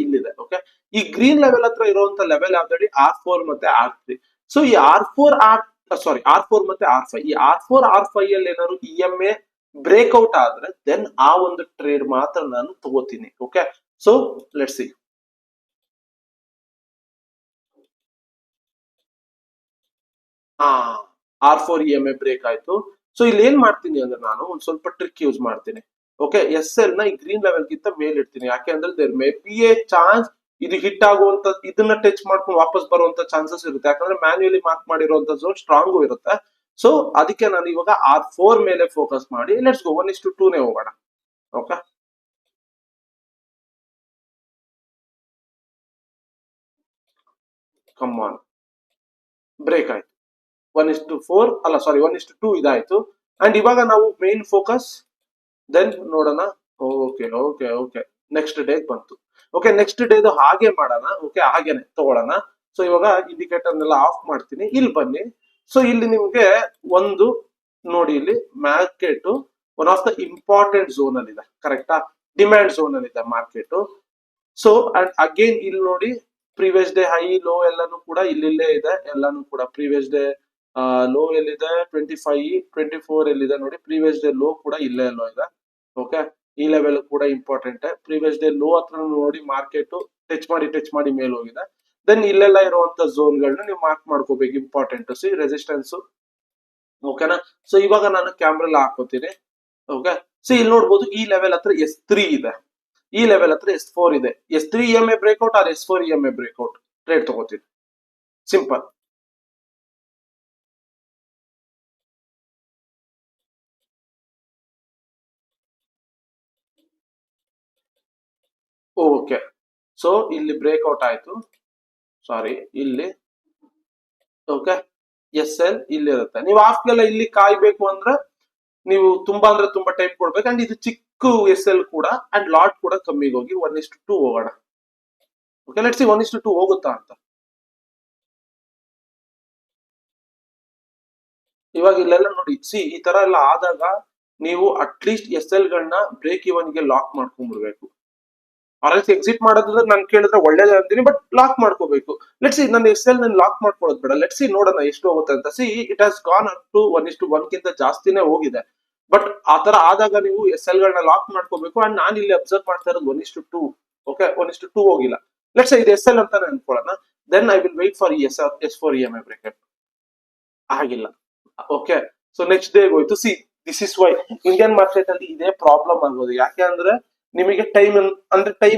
Speaker 1: ಇಲ್ಲಿದೆ. ಓಕೆ, ಈ ಗ್ರೀನ್ ಲೆವೆಲ್ ಹತ್ರ ಇರುವಂತ ಲೆವೆಲ್ ಯಾವ್ದು? R4 ಮತ್ತೆ R3. ಸೊ ಈ R4 ಮತ್ತೆ R5, ಈ R4 R5 ಅಲ್ಲಿ ಏನಾದ್ರು EMA ಬ್ರೇಕ್ಔಟ್ ಆದ್ರೆ ದೆನ್ ಆ ಒಂದು ಟ್ರೇಡ್ ಮಾತ್ರ ನಾನು ತಗೋತೀನಿ. Okay, so let's see. R4 EMA break ಆಯ್ತು. ಸೊ ಇಲ್ಲಿ ಏನ್ ಮಾಡ್ತೀನಿ ಅಂದ್ರೆ ನಾನು ಒಂದ್ ಸ್ವಲ್ಪ ಟ್ರಿಕ್ ಯೂಸ್ ಮಾಡ್ತೀನಿ. ಓಕೆ, SL ನ ಈ ಗ್ರೀನ್ ಲೆವೆಲ್ ಗಿಂತ ಮೇಲ್ ಇಡ್ತೀನಿ. ಯಾಕೆ ಅಂದ್ರೆ there may be a chance ಇದು ಹಿಟ್ ಆಗುವಂತ, ಇದನ್ನ ಟಚ್ ಮಾಡ್ಕೊಂಡು ವಾಪಸ್ ಬರುವಂತ ಚಾನ್ಸಸ್ ಇರುತ್ತೆ. ಯಾಕಂದ್ರೆ ಮ್ಯಾನ್ಯುಯಲಿ ಮಾರ್ಕ್ ಮಾಡಿರುವಂತ ಝೋನ್ ಸ್ಟ್ರಾಂಗು ಇರುತ್ತೆ. ಸೊ ಅದಕ್ಕೆ ನಾನು ಇವಾಗ R4 ಮೇಲೆ ಫೋಕಸ್ ಮಾಡಿ ಲೆಟ್ಸ್ ಗೋ 1:2 ಹೋಗೋಣ. ಓಕೆ, ಕಮ್ ಆನ್, ಬ್ರೇಕ್ ಆಯ್ತು. 1:4 ಅಲ್ಲ ಸಾರಿ 1:2 ಇದಾಯ್ತು. ಅಂಡ್ ಇವಾಗ ನಾವು ಮೇನ್ ಫೋಕಸ್ ದೆನ್ ನೋಡೋಣ. Okay okay okay, next day ಬಂತು. ಓಕೆ, ನೆಕ್ಸ್ಟ್ ಡೇದು ಹಾಗೆ ಮಾಡೋಣ. ಓಕೆ, ಹಾಗೇನೆ ತಗೊಳ್ಳೋಣ. ಸೊ ಇವಾಗ ಇಂಡಿಕೇಟರ್ನೆಲ್ಲ ಆಫ್ ಮಾಡ್ತೀನಿ. ಇಲ್ಲಿ ಬನ್ನಿ. ಸೊ ಇಲ್ಲಿ ನಿಮ್ಗೆ ಒಂದು ನೋಡಿ, ಇಲ್ಲಿ market one of the important zone ಅಲ್ಲಿ ಇದೆ. ಕರೆಕ್ಟಾ? ಡಿಮ್ಯಾಂಡ್ ಝೋನ್ ಅಲ್ಲಿ ಇದೆ ಮಾರ್ಕೆಟ್. ಸೊ ಅಂಡ್ ಅಗೇನ್ ಇಲ್ಲಿ ನೋಡಿ, ಪ್ರೀವಿಯಸ್ ಡೇ ಹೈ ಲೋ ಎಲ್ಲಾನು ಕೂಡ ಇಲ್ಲಿಲ್ಲೇ ಇದೆ. ಎಲ್ಲಾನು ಕೂಡ ಪ್ರೀವಿಯಸ್ ಡೇ ಲೋ ಎಲ್ಲಿದೆ 25, 24 ಎಲ್ಲಿದೆ ನೋಡಿ. ಪ್ರೀವಿಯಸ್ ಡೇ ಲೋ ಕೂಡ ಇಲ್ಲೇ ಎಲ್ಲೋ ಇದೆ. ಓಕೆ, ಈ ಲೆವೆಲ್ ಕೂಡ ಇಂಪಾರ್ಟೆಂಟ್. ಪ್ರೀವಿಯಸ್ ಡೇ ಲೋ ಹತ್ರ ನೋಡಿ ಮಾರ್ಕೆಟ್ ಟಚ್ ಮಾಡಿ ಮೇಲೆ ಹೋಗಿದೆ. ದೆನ್ ಇಲ್ಲೆಲ್ಲ ಇರುವಂತ ಝೋನ್ ಗಳನ್ನ ನೀವು ಮಾರ್ಕ್ ಮಾಡ್ಕೋಬೇಕು, ಇಂಪಾರ್ಟೆಂಟ್. ಸಿ ರೆಸಿಸ್ಟೆನ್ಸ್, ಓಕೆನಾ. ಸೊ ಇವಾಗ ನಾನು ಕ್ಯಾಮ್ರಾ ಹಾಕೋತೀನಿ. ಓಕೆ, ಸೊ ಇಲ್ಲಿ ನೋಡ್ಬೋದು ಈ ಲೆವೆಲ್ ಹತ್ರ S3 ಇದೆ, ಈ ಲೆವೆಲ್ ಹತ್ರ S4 ಇದೆ. S3 EMA breakout or S4 EMA breakout trade ತಗೋತೀನಿ, ಸಿಂಪಲ್. ಓಕೆ, ಸೊ ಇಲ್ಲಿ ಬ್ರೇಕ್ಔಟ್ ಆಯ್ತು, ಸಾರಿ ಇಲ್ಲಿ. ಓಕೆ, SL ಇಲ್ಲಿ ಇರುತ್ತೆ. ನೀವು ಆಫ್ಗೆಲ್ಲ ಇಲ್ಲಿ ಕಾಯ್ಬೇಕು ಅಂದ್ರೆ ನೀವು ತುಂಬಾ ಅಂದ್ರೆ ತುಂಬಾ ಟೈಮ್ ಕೊಡ್ಬೇಕು. ಅಂಡ್ ಇದು ಚಿಕ್ಕ SL ಕೂಡ, ಅಂಡ್ ಲಾಟ್ ಕೂಡ ಕಮ್ಮಿಗೆ ಹೋಗಿ 1:2 ಹೋಗೋಣ. ಓಕೆ, ಲೆಟ್ಸ್ ಸಿ 1:2 ಹೋಗುತ್ತಾ ಅಂತ. ಇವಾಗ ಇಲ್ಲೆಲ್ಲ ನೋಡಿ, ಸಿ ಈ ತರ ಎಲ್ಲ ಆದಾಗ ನೀವು ಅಟ್ಲೀಸ್ಟ್ SL ಗಳನ್ನ ಬ್ರೇಕ್ ಇವನ್ ಗೆ ಲಾಕ್ ಮಾಡ್ಕೊಂಡ್ಬಿಡ್ಬೇಕು. ಆರ್ಎಲ್ಸ್ ಎಕ್ಸಿಟ್ ಮಾಡೋದ್ರೆ ನಾನು ಕೇಳಿದ್ರೆ ಒಳ್ಳೇದೇ ಅಂತೀನಿ, ಬಟ್ ಲಾಕ್ ಮಾಡ್ಕೋಬೇಕು. ಲೆಟ್ಸ್ ಸಿ ನನ್ನ SL ನಾನು ಲಾಕ್ ಮಾಡ್ಕೊಳ್ಳೋದು ಬೇಡ. ಲೆಟ್ಸ್ ಸಿ ನೋಡೋಣ ಎಷ್ಟು ಹೋಗುತ್ತೆ ಅಂತ. See it has gone up to 1:1 ಗಿಂತ ಜಾಸ್ತಿನೇ ಹೋಗಿದೆ. ಬಟ್ ಆತರ ಆದಾಗ ನೀವು SL ಗಳನ್ನ ಲಾಕ್ ಮಾಡ್ಕೋಬೇಕು. ಅಂಡ್ ನಾನು ಇಲ್ಲಿ ಅಬ್ಸರ್ವ್ ಮಾಡ್ತಾ ಇರೋದು 1:2. ಓಕೆ, 1:2 ಹೋಗಿಲ್ಲ. ಲೆಟ್ಸ್ ಇದು SL ಅಂತಾನೆ ಅನ್ಕೊಳ್ಳೋಣ. Then I will wait for S4 EMA breakout. ಆಗಿಲ್ಲ. ಓಕೆ, ಸೊ ನೆಕ್ಸ್ಟ್ ಡೇ ಹೋಯ್ತು. See this is why Indian market ಅಲ್ಲಿ ಇದೇ ಪ್ರಾಬ್ಲಮ್ ಆಗೋದು. ಯಾಕೆ ಅಂದ್ರೆ ನಿಮಗೆ ಟೈಮ್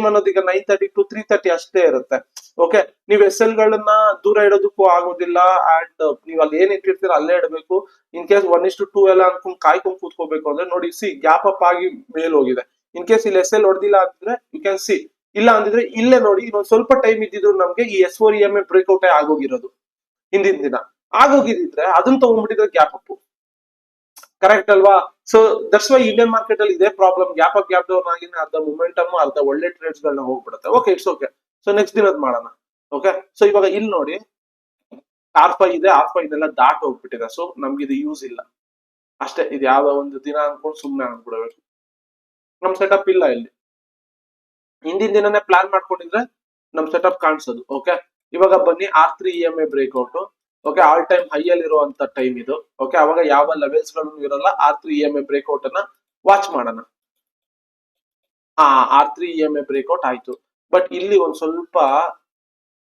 Speaker 1: ಅನ್ನೋದು ಈಗ 9:30 to 3:30 ಅಷ್ಟೇ ಇರುತ್ತೆ. ಓಕೆ, ನೀವು SL ಗಳನ್ನ ದೂರ ಇಡೋದಕ್ಕೂ ಆಗೋದಿಲ್ಲ. ಅಂಡ್ ನೀವು ಅಲ್ಲಿ ಏನ್ ಇಟ್ಟಿರ್ತೀರ ಅಲ್ಲೇ ಇಡಬೇಕು. ಇನ್ ಕೇಸ್ 1:2 ಎಲ್ಲ ಅನ್ಕೊಂಡ್ ಕಾಯ್ಕೊಂಡ್ ಕೂತ್ಕೋಬೇಕು ಅಂದ್ರೆ ನೋಡಿ, ಸಿ ಗ್ಯಾಪ್ ಅಪ್ ಆಗಿ ಮೇಲ್ ಹೋಗಿದೆ. ಇನ್ ಕೇಸ್ ಇಲ್ಲಿ SL ಹೊಡೆದಿಲ್ಲ ಅಂದ್ರೆ ಯು ಕ್ಯಾನ್ ಸಿ, ಇಲ್ಲ ಅಂದಿದ್ರೆ ಇಲ್ಲೇ ನೋಡಿ ಇನ್ನೊಂದ್ ಸ್ವಲ್ಪ ಟೈಮ್ ಇದ್ದಿದ್ರು ನಮ್ಗೆ ಈ S4 EMA ಬ್ರೇಕ್ಔಟ್ ಆಗೋಗಿರೋದು. ಹಿಂದಿನ ದಿನ ಆಗೋಗಿದ್ರೆ ಅದನ್ನ ತಗೊಂಡ್ಬಿಟ್ಟಿದ್ರೆ ಗ್ಯಾಪ್ ಅಪ್, ಕರೆಕ್ಟ್ ಅಲ್ವಾ. So that's why Indian market ಅಲ್ಲಿ ಇದೇ ಪ್ರಾಬ್ಲಮ್. ಗ್ಯಾಪ್ ಡೌನ್ ಆಗಿ ಅರ್ಧ ಮೊಮೆಂಟಮ್, ಅರ್ಧ ಒಳ್ಳೆ ಟ್ರೇಡ್ಸ್ ಗಳನ್ನ ಹೋಗ್ಬಿಡುತ್ತೆ. Okay, it's okay. So next ದಿನದ್ ಮಾಡೋಣ. ಓಕೆ, ಸೊ ಇವಾಗ ಇಲ್ಲಿ ನೋಡಿ R5 ಇದೆ, R5 ಇದೆಲ್ಲ ದಾಟ್ ಹೋಗ್ಬಿಟ್ಟಿದೆ. ಸೊ ನಮ್ಗೆ ಇದು ಯೂಸ್ ಇಲ್ಲ ಅಷ್ಟೇ. ಇದು ಯಾವ್ದೋ ಒಂದು ದಿನ ಅನ್ಕೊಂಡು ಸುಮ್ನೆ ಅನ್ಬಿಡಬೇಕು. ನಮ್ ಸೆಟಪ್ ಇಲ್ಲ ಇಲ್ಲಿ. ಹಿಂದಿನ ದಿನನೇ ಪ್ಲಾನ್ ಮಾಡ್ಕೊಂಡಿದ್ರೆ ನಮ್ ಸೆಟಪ್ ಕಾಣಿಸೋದು. ಓಕೆ, ಇವಾಗ ಬನ್ನಿ R3 EMA breakout. Okay, all time high ಅಲ್ಲಿ ಇರುವಂತ ಟೈಮ್ ಇದು. ಓಕೆ, ಅವಾಗ ಯಾವ ಲೆವೆಲ್ಸ್ ಗಳು ಇರಲ್ಲ. R3 EMA ಬ್ರೇಕ್ಔಟ್ ಅನ್ನ ವಾಚ್ ಮಾಡೋಣ. R3 EMA ಬ್ರೇಕ್ಔಟ್ ಆಯ್ತು. ಬಟ್ ಇಲ್ಲಿ ಒಂದ್ ಸ್ವಲ್ಪ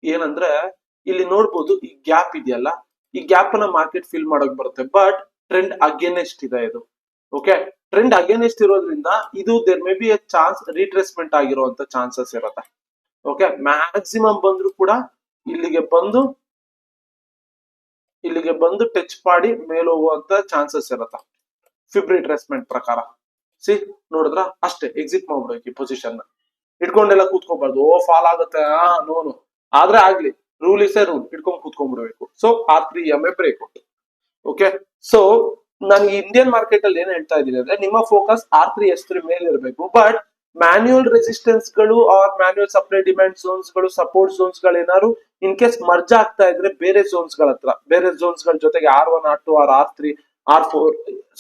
Speaker 1: ಏನಂದ್ರೆ ಇಲ್ಲಿ ನೋಡ್ಬೋದು ಈ ಗ್ಯಾಪ್ ಇದೆಯಲ್ಲ, ಈ ಗ್ಯಾಪ್ ಅನ್ನ ಮಾರ್ಕೆಟ್ ಫಿಲ್ ಮಾಡಕ್ ಬರುತ್ತೆ. ಬಟ್ ಟ್ರೆಂಡ್ ಅಗೇನೆಸ್ಟ್ ಇದೆ ಇದು. ಓಕೆ, ಟ್ರೆಂಡ್ ಅಗೇನೆಸ್ಟ್ ಇರೋದ್ರಿಂದ ಇದು there may be a chance retracement ಆಗಿರುವಂತ ಚಾನ್ಸಸ್ ಇರುತ್ತೆ. ಓಕೆ, ಮ್ಯಾಕ್ಸಿಮಮ್ ಬಂದ್ರು ಕೂಡ ಇಲ್ಲಿಗೆ ಬಂದು ಟಚ್ ಮಾಡಿ ಮೇಲೆ ಹೋಗುವಂತ ಚಾನ್ಸಸ್ ಇರುತ್ತೆ ಫಿಬ್ ರಿಟ್ರೇಸ್ಮೆಂಟ್ ಪ್ರಕಾರ. ಸಿ ನೋಡಿದ್ರ ಅಷ್ಟೇ, ಎಕ್ಸಿಟ್ ಮಾಡ್ಬಿಡ್ಬೇಕು ಈ ಪೊಸಿಷನ್ ನ. ಇಟ್ಕೊಂಡೆಲ್ಲ ಕೂತ್ಕೋಬಾರ್ದು. ಫಾಲ್ ಆಗುತ್ತೆ, ನೋನು ಆದ್ರೆ ಆಗ್ಲಿ, ರೂಲ್ ಇಸ್ ಎ ರೂಲ್. ಇಟ್ಕೊಂಡ್ ಕೂತ್ಕೊಂಡ್ಬಿಡ್ಬೇಕು. So R3 EMA breakout. Okay, so ನಾನು ಇಂಡಿಯನ್ ಮಾರ್ಕೆಟ್ ಅಲ್ಲಿ ಏನ್ ಹೇಳ್ತಾ ಇದ್ದೀನಿ ಅಂದ್ರೆ ನಿಮ್ಮ ಫೋಕಸ್ R3 S3 ಮೇಲೆ ಇರಬೇಕು. ಬಟ್ ಮ್ಯಾನ್ಯುಯಲ್ ರೆಸಿಸ್ಟೆನ್ಸ್ ಗಳು or manual supply demand zones ಗಳು, ಸಪೋರ್ಟ್ ಝೋನ್ಸ್ ಗಳು ಏನಾದ್ರು ಇನ್ ಕೇಸ್ ಮರ್ಜ್ ಆಗ್ತಾ ಇದ್ರೆ ಬೇರೆ ಝೋನ್ಸ್ ಗಳ ಹತ್ರ, ಬೇರೆ ಝೋನ್ಸ್ ಗಳ ಜೊತೆಗೆ R1 R2 R3 R4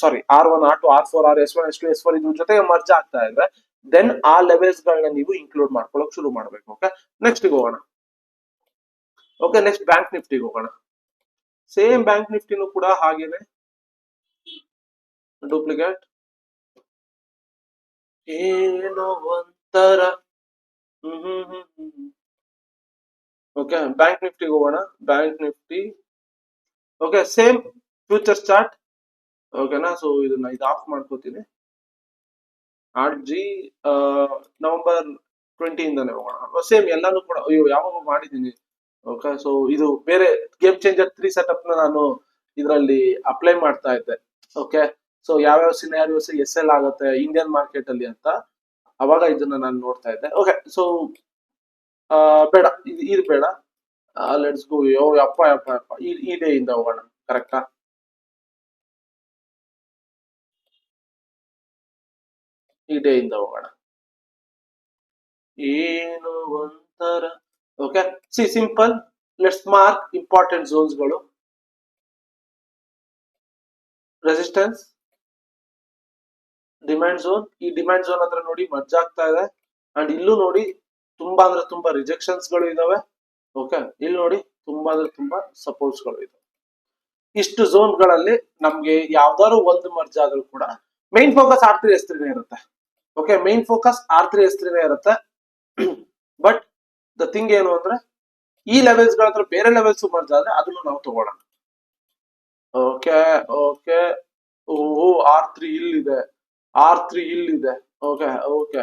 Speaker 1: ಸಾರಿ R1 R2 R4 S1 S2 S4 ಇದ್ರ ಜೊತೆಗೆ ಮರ್ಜ್ ಆಗ್ತಾ ಇದ್ರೆ ದೆನ್ ಆ ಲೆವೆಲ್ಸ್ ಗಳನ್ನ ನೀವು ಇನ್ಕ್ಲೂಡ್ ಮಾಡ್ಕೊಳಕ್ ಶುರು ಮಾಡ್ಬೇಕು. ಓಕೆ, ನೆಕ್ಸ್ಟ್ ಹೋಗೋಣ. ಓಕೆ, ನೆಕ್ಸ್ಟ್ ಬ್ಯಾಂಕ್ ನಿಫ್ಟಿಗೆ ಹೋಗೋಣ. ಸೇಮ್ ಬ್ಯಾಂಕ್ ನಿಫ್ಟಿನೂ ಕೂಡ ಹಾಗೇನೆ ಡೂಪ್ಲಿಕೇಟ್ ಏನೋ ಒಂಥರ. ಓಕೆ, ಬ್ಯಾಂಕ್ ನಿಫ್ಟಿಗೆ ಹೋಗೋಣ. Bank Nifty okay, same futures chart. ಓಕೆನಾ, ಸೊ ಇದನ್ನ ಆಫ್ ಮಾಡ್ಕೋತೀನಿ. RG ನವೆಂಬರ್ 20 ಇಂದಾನೆ ಹೋಗೋಣ. ಸೇಮ್ ಎಲ್ಲಾನು ಕೂಡ ಅಯ್ಯೋ ಯಾವಾಗ ಮಾಡಿದೀನಿ. ಓಕೆ, ಸೊ ಇದು ಬೇರೆ ಗೇಮ್ ಚೇಂಜರ್ 3 ಸೆಟಪ್ ನ ನಾನು ಇದರಲ್ಲಿ ಅಪ್ಲೈ ಮಾಡ್ತಾ ಇದ್ದೆ. ಓಕೆ, ಸೊ ಯಾವ್ಯಾವ ಸಿನಾರಿಯೋಸ್ SL ಆಗುತ್ತೆ ಇಂಡಿಯನ್ ಮಾರ್ಕೆಟ್ ಅಲ್ಲಿ ಅಂತ ಅವಾಗ ಇದನ್ನ ನಾನು ನೋಡ್ತಾ ಇದ್ದೆ. ಓಕೆ, ಸೊ ಬೇಡ, ಇದು ಬೇಡ. Let's go. ಯಪ್ಪ ಈ ಡೇ ಇಂದ ಹೋಗೋಣ. ಕರೆಕ್ಟಾ? ಈ ಡೇ ಇಂದ ಹೋಗೋಣ. ಏನು ಒಂಥರ. Okay, see simple. Let's mark important zones ಗಳು. Resistance, demand zone. ಈ ಡಿಮ್ಯಾಂಡ್ ಝೋನ್ ಹತ್ರ ನೋಡಿ ಮರ್ಜ್ ಆಗ್ತಾ ಇದೆ. ಅಂಡ್ ಇಲ್ಲೂ ನೋಡಿ ತುಂಬಾ ಅಂದ್ರೆ ತುಂಬಾ ರಿಜೆಕ್ಷನ್ಸ್ ಗಳು ಇದಾವೆ. ಓಕೆ, ಇಲ್ಲಿ ನೋಡಿ ತುಂಬಾ ಅಂದ್ರೆ ತುಂಬಾ ಸಪೋರ್ಟ್ಸ್ ಗಳು ಇದಾವೆ. ಇಷ್ಟು ಝೋನ್ ಗಳಲ್ಲಿ ನಮ್ಗೆ ಯಾವ್ದಾದ್ರು ಒಂದು ಮರ್ಜ್ ಆದ್ರೂ ಕೂಡ ಮೈನ್ ಫೋಕಸ್ R3 S3 ಇರುತ್ತೆ. Okay, main focus R3 S3 ಇರುತ್ತೆ. ಬಟ್ ದ ಥಿಂಗ್ ಏನು ಅಂದ್ರೆ ಈ ಲೆವೆಲ್ಸ್ ಗಳ ಹತ್ರ ಬೇರೆ ಲೆವೆಲ್ಸ್ ಮರ್ಜ್ ಆದ್ರೆ ಅದನ್ನು ನಾವು ತಗೊಳ್ಳೋಣ. ಓಕೆ ಓಕೆ, ಓ R3 ಇಲ್ಲಿದೆ, R3 ಇಲ್ಲಿದೆ. ಓಕೆ ಓಕೆ,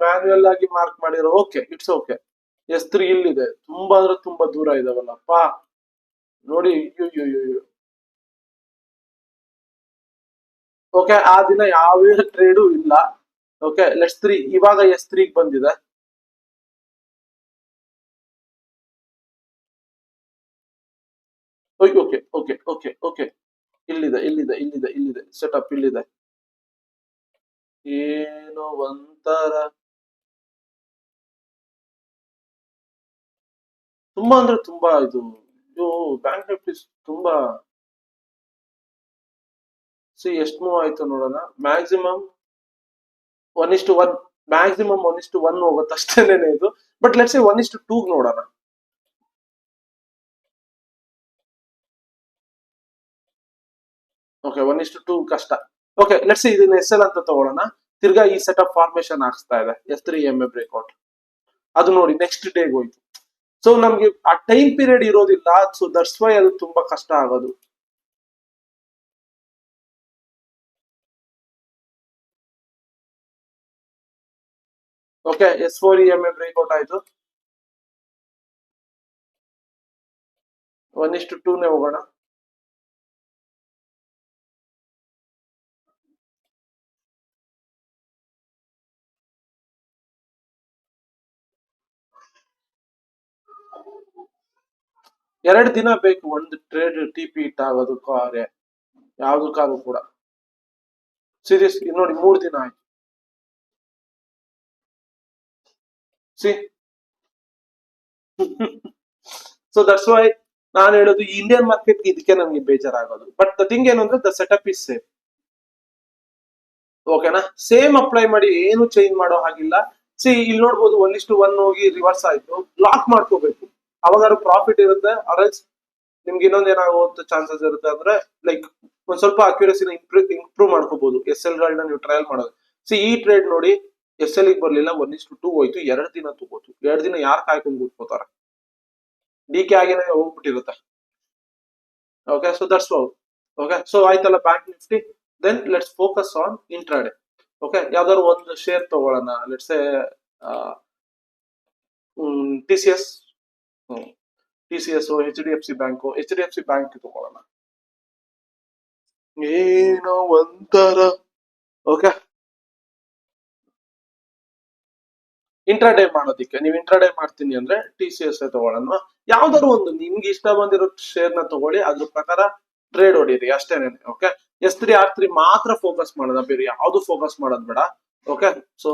Speaker 1: ಮ್ಯಾನ್ಯುಯಲ್ ಆಗಿ ಮಾರ್ಕ್ ಮಾಡಿರೋ. Okay, it's okay. S3 ಇಲ್ಲಿದೆ, ತುಂಬಾ ಅಂದ್ರೆ ತುಂಬಾ ದೂರ ಇದಾವಲ್ಲಪ್ಪ ನೋಡಿ. ಓಕೆ, ಆ ದಿನ ಯಾವೇ ಟ್ರೇಡು ಇಲ್ಲ. ಓಕೆ, ಲೆಟ್ಸ್ 3 ಇವಾಗ S3 ಬಂದಿದೆ. ಓಕೆ ಓಕೆ ಓಕೆ ಓಕೆ, ಇಲ್ಲಿದೆ ಇಲ್ಲಿದೆ ಇಲ್ಲಿದೆ ಇಲ್ಲಿದೆ ಸೆಟಪ್ ಇಲ್ಲಿದೆ. ಏನೋ ಒಂಥರ ತುಂಬಾ ಅಂದ್ರೆ ತುಂಬಾ ಇದು ಬ್ಯಾಂಕ್ ನಿಫ್ಟಿ ತುಂಬಾ ಎಷ್ಟು ಮೂವ್ ಆಯ್ತು ನೋಡೋಣ. ಮ್ಯಾಕ್ಸಿಮಮ್ 1:1, ಮ್ಯಾಕ್ಸಿಮಮ್ 1:1 ಹೋಗುತ್ತೆ ಅಷ್ಟೇನೆ ಇದು. ಬಟ್ ಲೆಟ್ಸ್ 1:2 ನೋಡೋಣ. ಓಕೆ, 1:2 ಕಷ್ಟ. ಓಕೆ, ಲೆಟ್ಸ್ ಇದನ್ನ SL ಅಂತ ತಗೊಳ್ಳೋಣ. ತಿರ್ಗಾ ಈ ಸೆಟಪ್ ಫಾರ್ಮೇಶನ್ ಆಗ್ತಾ ಇದೆ, S3 EMA ಬ್ರೇಕ್ಔಟ್. ಅದು ನೋಡಿ ನೆಕ್ಸ್ಟ್ ಡೇಗೆ ಹೋಯ್ತು. ಸೊ ನಮ್ಗೆ ಆ ಟೈಮ್ ಪೀರಿಯಡ್ ಇರೋದಿಲ್ಲ. ಸೊ ದಟ್ಸ್ ವೈ ಅದು ತುಂಬಾ ಕಷ್ಟ ಆಗೋದು. ಓಕೆ, S4 EMA ಬ್ರೇಕ್ಔಟ್ ಆಯ್ತು. 1:2 ಹೋಗೋಣ. ಎರಡು ದಿನ ಬೇಕು ಒಂದು ಟ್ರೇಡ್ TP ಹಿಟ್ ಆಗೋದಕ್ಕೆ, ಯಾವ್ದಕ್ಕಾದ್ರೂ ಕೂಡ. ಸೀರಿಯಸ್ ನೋಡಿ, 3 ದಿನ ಆಯ್ತು. ಸಿ ಸೊ ದಟ್ಸ್ ವೈ ನಾನು ಹೇಳೋದು ಇಂಡಿಯನ್ ಮಾರ್ಕೆಟ್ ಇದಕ್ಕೆ ನಮ್ಗೆ ಬೇಜಾರಾಗೋದು. ಬಟ್ ದ ಥಿಂಗ್ ಏನು ಅಂದ್ರೆ ದ ಸೆಟಪ್ ಇಸ್ ಸೇಮ್. ಓಕೆನಾ, ಸೇಮ್ ಅಪ್ಲೈ ಮಾಡಿ, ಏನು ಚೇಂಜ್ ಮಾಡೋ ಹಾಗಿಲ್ಲ. ಇಲ್ಲಿ ನೋಡ್ಬೋದು 1:1 ಹೋಗಿ ರಿವರ್ಸ್ ಆಯ್ತು. ಲಾಕ್ ಮಾಡ್ಕೋಬೇಕು, ಅವಾಗ ಪ್ರಾಫಿಟ್ ಇರುತ್ತೆ. ಆರ್ಎಲ್ಸ್ ನಿಮ್ಗೆ ಇನ್ನೊಂದ್ ಏನಾಗುವಂತ ಚಾನ್ಸಸ್ ಇರುತ್ತೆ ಅಂದ್ರೆ ಲೈಕ್ ಒಂದ್ ಸ್ವಲ್ಪ ಅಕ್ಯುರಸಿನ ಇಂಪ್ರೂವ್ ಮಾಡ್ಕೋಬಹುದು. SL ಗಳನ್ನ ನೀವು ಟ್ರಯಲ್ ಮಾಡೋದು. ಈ ಟ್ರೇಡ್ ನೋಡಿ, SL ಬರ್ಲಿಲ್ಲ, 1:2 ಹೋಯ್ತು. 2 ದಿನ ತಗೋತು. 2 ದಿನ ಯಾರು ಕಾಯ್ಕೊಂಡು ಕೂತ್ಕೋತಾರ? DK ಆಗಿನೇ ಹೋಗ್ಬಿಟ್ಟಿರುತ್ತೆ. Okay, so that's all. Okay, so ಆಯ್ತಲ್ಲ bank Nifty. Then let's focus on intraday. Okay, ಯಾವ್ದಾದ್ರು ಒಂದು ಶೇರ್ ತಗೊಳ್ಳೋಣ. ಲೆಟ್ಸ್ TCS, HDFC bank. HDFC bank ತಗೊಳ್ಳೋಣ. ಏನೋ ಒಂಥರ. ಓಕೆ, ಇಂಟ್ರಾಡೇ ಮಾಡೋದಿಕ್ಕೆ ನೀವು ಇಂಟ್ರಾಡೇ ಮಾಡ್ತೀನಿ ಅಂದ್ರೆ TCS ತಗೊಳ್ಳೋಣ. ಯಾವ್ದಾದ್ರು ಒಂದು ನಿಮ್ಗೆ ಇಷ್ಟ ಬಂದಿರೋ ಶೇರ್ ನ ತಗೊಳ್ಳಿ, ಅದ್ರ ಪ್ರಕಾರ ಟ್ರೇಡ್ ಹೊಡೀರಿ ಅಷ್ಟೇನೆ. ಓಕೆ, S3 R3 ಮಾತ್ರ ಫೋಕಸ್ ಮಾಡೋಣ, ಬೇರೆ ಯಾವ್ದು ಫೋಕಸ್ ಮಾಡೋದ್ ಬೇಡ. Okay, so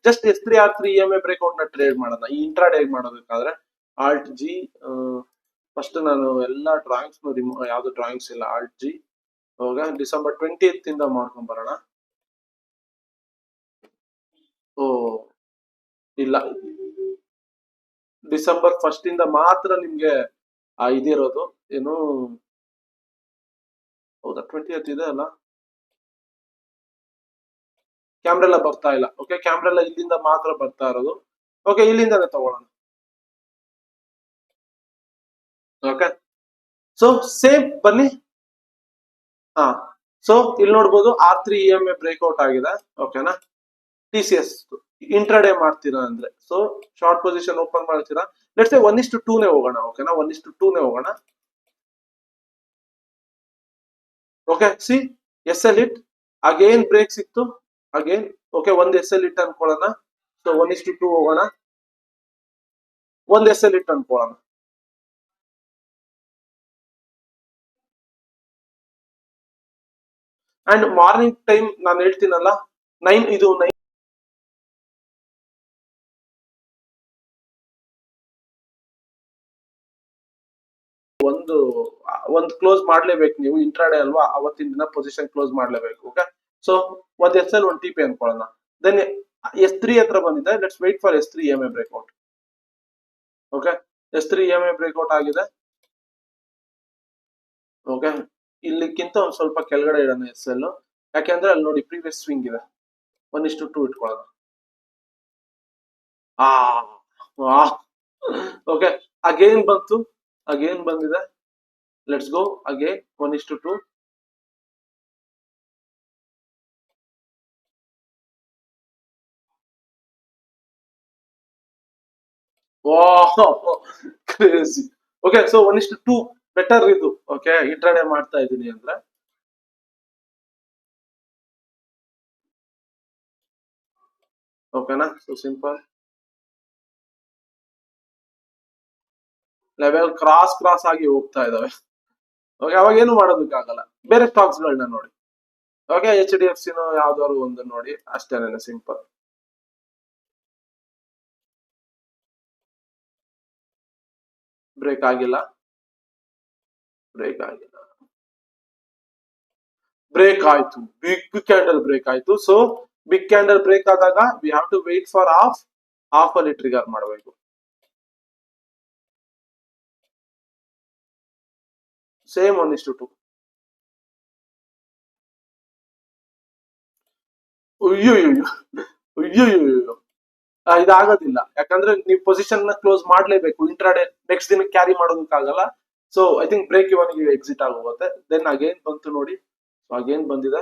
Speaker 1: just S3 R3 EMA breakout ನ ಟ್ರೇಡ್ ಮಾಡೋಣ. ಈ ಇಂಟ್ರಾಡೇ ಮಾಡೋದಕ್ಕಾದ್ರೆ Alt G. ಫಸ್ಟ್ ನಾನು ಎಲ್ಲಾ ಡ್ರಾಯಿಂಗ್ಸ್ ಯಾವ್ದು ಡ್ರಾಯಿಂಗ್ಸ್ ಇಲ್ಲ, Alt G. Okay, December 20th ಇಂದ ಮಾಡ್ಕೊಂಡ್ ಬರೋಣ. ಓ ಇಲ್ಲ, ಡಿಸೆಂಬರ್ 1st ಇಂದ ಮಾತ್ರ ನಿಮ್ಗೆ ಇದಿರೋದು. ಏನು ಹೌದಾ, 20th ಇದೆ ಅಲ್ಲ. ಕ್ಯಾಮ್ರೆಲ್ಲ ಬರ್ತಾ ಇಲ್ಲ. ಓಕೆ, ಕ್ಯಾಮ್ರೆಲ್ಲ ಇಲ್ಲಿಂದ ಮಾತ್ರ ಬರ್ತಾ ಇರೋದು. ಓಕೆ, ಇಲ್ಲಿಂದಾನೆ ತಗೊಳ್ಳೋಣ. ಓಕೆ, ಸೊ ಸೇಮ್ ಬನ್ನಿ. ಹಾ, ಸೊ ಇಲ್ಲಿ ನೋಡ್ಬೋದು R3 EMA ಬ್ರೇಕ್ಔಟ್ ಆಗಿದೆ. ಓಕೆನಾ, TCS ಇಂಟ್ರಾಡೇ ಮಾಡ್ತೀರಾ ಅಂದ್ರೆ ಸೊ ಶಾರ್ಟ್ ಪೊಸಿಷನ್ ಓಪನ್ ಮಾಡ್ತೀರಾ. ಲೆಟ್ಸ್ 1:2 ಹೋಗೋಣ. ಓಕೆನಾ, 1:2 ಹೋಗೋಣ. Okay, SL hit again break ಸಿಕ್ತು ಅಗೇನ್. ಓಕೆ, ಒಂದು SL ಹಿಟ್ ಅನ್ಕೊಳ್ಳೋಣ. ಸೊ 1:2 ಹೋಗೋಣ. ಒಂದು SL ಹಿಟ್ ಅನ್ಕೊಳ್ಳೋಣ. ಅಂಡ್ ಮಾರ್ನಿಂಗ್ ಟೈಮ್ ನಾನು ಹೇಳ್ತೀನಲ್ಲ, 9 ಒಂದು ಕ್ಲೋಸ್ ಮಾಡ್ಲೇಬೇಕು ನೀವು. ಇಂಟ್ರಾಡೇ ಅಲ್ವಾ, ಅವತ್ತಿನ ದಿನ ಪೊಸಿಷನ್ ಕ್ಲೋಸ್ ಮಾಡ್ಲೇಬೇಕು. ಓಕೆ, ಸೊ ಒಂದ್ SL ಒಂದು TP ಅನ್ಕೊಳ್ಳೋಣ. ದೆನ್ S3 ಹತ್ರ ಬಂದಿದೆ. Let's wait for S3 EMA breakout. Okay, S3 EMA breakout ಆಗಿದೆ. ಓಕೆ, ಇಲ್ಲಿಕ್ಕಿಂತ ಒಂದ್ ಸ್ವಲ್ಪ ಕೆಳಗಡೆ ಇಡೋಣ SL, ಯಾಕೆಂದ್ರೆ ಅಲ್ಲಿ ನೋಡಿ ಪ್ರೀವಿಯಸ್ ಸ್ವಿಂಗ್ ಇದೆ. 1:2 ಇಟ್ಕೊಳ್ಳೋಣ. ಓಕೆ, ಅಗೇನ್ ಬಂತು, ಅಗೇನ್ ಬಂದಿದೆ. Let's go again 1:2. Crazy. Okay, so 1:2 better ಇದು. ಓಕೆ, ಇಂಟ್ರಾಡೇ ಮಾಡ್ತಾ ಇದೀನಿ ಅಂದ್ರೆ ಓಕೆನಾ. ಸೊ ಸಿಂಪಲ್ ಲೆವೆಲ್ ಕ್ರಾಸ್ ಆಗಿ ಹೋಗ್ತಾ ಇದಾವೆ. ಓಕೆ, ಅವಾಗ ಏನು ಮಾಡೋದಕ್ಕಾಗಲ್ಲ. ಬೇರೆ ಸ್ಟಾಕ್ಸ್ ಗಳನ್ನ ನೋಡಿ. ಓಕೆ, HDFC ಯಾವ್ದಾದ್ರು ಒಂದು ನೋಡಿ ಅಷ್ಟೇನೆ, ಸಿಂಪಲ್. ಬ್ರೇಕ್ ಆಗಿಲ್ಲ, ಬ್ರೇಕ್ ಆಗಿಲ್ಲ, ಬ್ರೇಕ್ ಆಯ್ತು. ಬಿಗ್ ಕ್ಯಾಂಡಲ್ ಬ್ರೇಕ್ ಆಯ್ತು. ಸೊ ಬಿಗ್ ಕ್ಯಾಂಡಲ್ ಬ್ರೇಕ್ ಆದಾಗ we have to wait for half ಅಲ್ಲಿ ಟ್ರಿಗರ್ ಮಾಡಬೇಕು. ಸೇಮ್ 1:2. ಅಯ್ಯೋ ಅಯ್ಯೋ, ಇದಾಗೋದಿಲ್ಲ. ಯಾಕಂದ್ರೆ ನೀವು ಪೊಸಿಷನ್ ನ ಕ್ಲೋಸ್ ಮಾಡ್ಲೇಬೇಕು. ಇಂಟ್ರಾಡೇ ನೆಕ್ಸ್ಟ್ ದಿನಕ್ಕೆ ಕ್ಯಾರಿ ಮಾಡೋದಕ್ಕಾಗಲ್ಲ. ಸೊ ಐ ಥಿಂಕ್ ಬ್ರೇಕ್ ಇವನಿಗೆ ಎಕ್ಸಿಟ್ ಆಗೋಗುತ್ತೆ. ದೆನ್ ಅಗೇನ್ ಬಂತು ನೋಡಿ. ಸೊ ಅಗೇನ್ ಬಂದಿದೆ.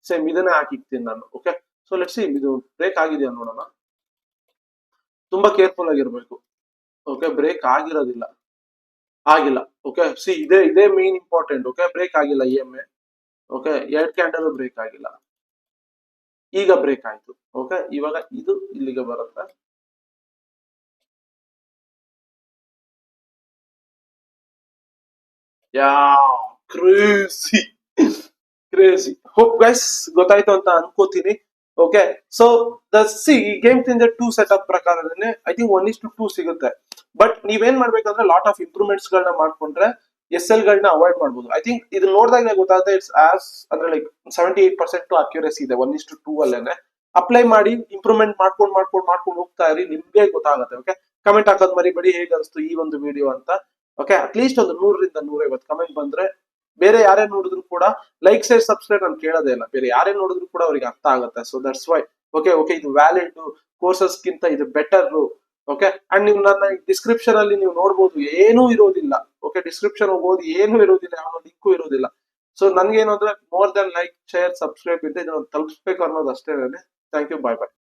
Speaker 1: ಸೇಮ್ ಇದನ್ನೇ ಹಾಕಿಕ್ತೀನಿ ನಾನು. ಓಕೆ, ಸೊ ಲೆಟ್ಸ್ ಸಿ ಇದು ಬ್ರೇಕ್ ಆಗಿದೆಯಾ ನೋಡೋಣ. ತುಂಬಾ ಕೇರ್ಫುಲ್ ಆಗಿರ್ಬೇಕು. ಓಕೆ, ಬ್ರೇಕ್ ಆಗಿರೋದಿಲ್ಲ, ಆಗಿಲ್ಲ. ಓಕೆ, ಸಿ ಇದೇ ಮೇನ್ ಇಂಪಾರ್ಟೆಂಟ್. ಓಕೆ, ಬ್ರೇಕ್ ಆಗಿಲ್ಲ EMA. ಓಕೆ, 2 ಕ್ಯಾಂಡಲ್ ಬ್ರೇಕ್ ಆಗಿಲ್ಲ. ಈಗ ಬ್ರೇಕ್ ಆಯ್ತು. ಓಕೆ, ಇವಾಗ ಇದು ಇಲ್ಲಿಗೆ ಬರುತ್ತೆ. Yeah crazy crazy. Hope guys ಗೊತ್ತಾಯ್ತು ಅಂತ ಅನ್ಕೋತೀನಿ. Okay, so game changer 2 setup ಪ್ರಕಾರನೇ ಐ ಥಿಂಕ್ 1:2 ಸಿಗುತ್ತೆ. ಬಟ್ ನೀವೇನ್ ಮಾಡ್ಬೇಕಂದ್ರೆ ಲಾಟ್ ಆಫ್ ಇಂಪ್ರೂವ್ಮೆಂಟ್ಸ್ ಗಳನ್ನ ಮಾಡ್ಕೊಂಡ್ರೆ SL ಗಳನ್ನ ಅವಾಯ್ಡ್ ಮಾಡ್ಬೋದು. ಐ ಥಿಂಕ್ ಇದು ನೋಡಿದಾಗ ಗೊತ್ತಾಗುತ್ತೆ ಇಟ್ಸ್ ಅಂದ್ರೆ ಲೈಕ್ 78% ಅಕ್ಯುರಸಿ ಇದೆ 1:2 ಅಲ್ಲೇನೆ. ಅಪ್ಲೈ ಮಾಡಿ ಇಂಪ್ರೂವ್ಮೆಂಟ್ ಮಾಡ್ಕೊಂಡು ಹೋಗ್ತಾ ಇರಿ, ನಿಮ್ಗೆ ಗೊತ್ತಾಗುತ್ತೆ. ಓಕೆ, ಕಮೆಂಟ್ ಹಾಕೋದ್ ಮರಿಬೇಡಿ ಹೇಗೆ ಅನಿಸ್ತು ಈ ಒಂದು ವಿಡಿಯೋ ಅಂತ. ಓಕೆ, ಅಟ್ಲೀಸ್ಟ್ ಒಂದು 100ರಿಂದ 150 ಕಮೆಂಟ್ ಬಂದ್ರೆ ಬೇರೆ ಯಾರೇ ನೋಡಿದ್ರು ಕೂಡ ಲೈಕ್ ಶೇರ್ ಸಬ್ಸ್ಕ್ರೈಬ್ ನಾನು ಕೇಳೋದೇ ಇಲ್ಲ. ಬೇರೆ ಯಾರೇ ನೋಡಿದ್ರು ಕೂಡ ಅವ್ರಿಗೆ ಅರ್ಥ ಆಗುತ್ತೆ. So that's why. ಓಕೆ, ಇದು ವ್ಯಾಲಿಡ್ ಕೋರ್ಸಸ್ ಗಿಂತ ಇದು ಬೆಟರ್. ಓಕೆ, ಅಂಡ್ ನೀವು ನನ್ನ ಡಿಸ್ಕ್ರಿಪ್ಷನ್ ಅಲ್ಲಿ ನೀವು ನೋಡ್ಬೋದು, ಏನೂ ಇರೋದಿಲ್ಲ. ಓಕೆ, ಡಿಸ್ಕ್ರಿಪ್ಷನ್ ಹೋಗ್ಬೋದು, ಏನೂ ಇರೋದಿಲ್ಲ, ಯಾವ ಲಿಂಕು ಇರೋದಿಲ್ಲ. ಸೊ ನನ್ಗೇನು ಅಂದ್ರೆ more than like share subscribe ಇದೆ, ಇದನ್ನ ತಲುಪಿಸ್ಬೇಕು ಅನ್ನೋದು ಅಷ್ಟೇ. Thank you, bye bye.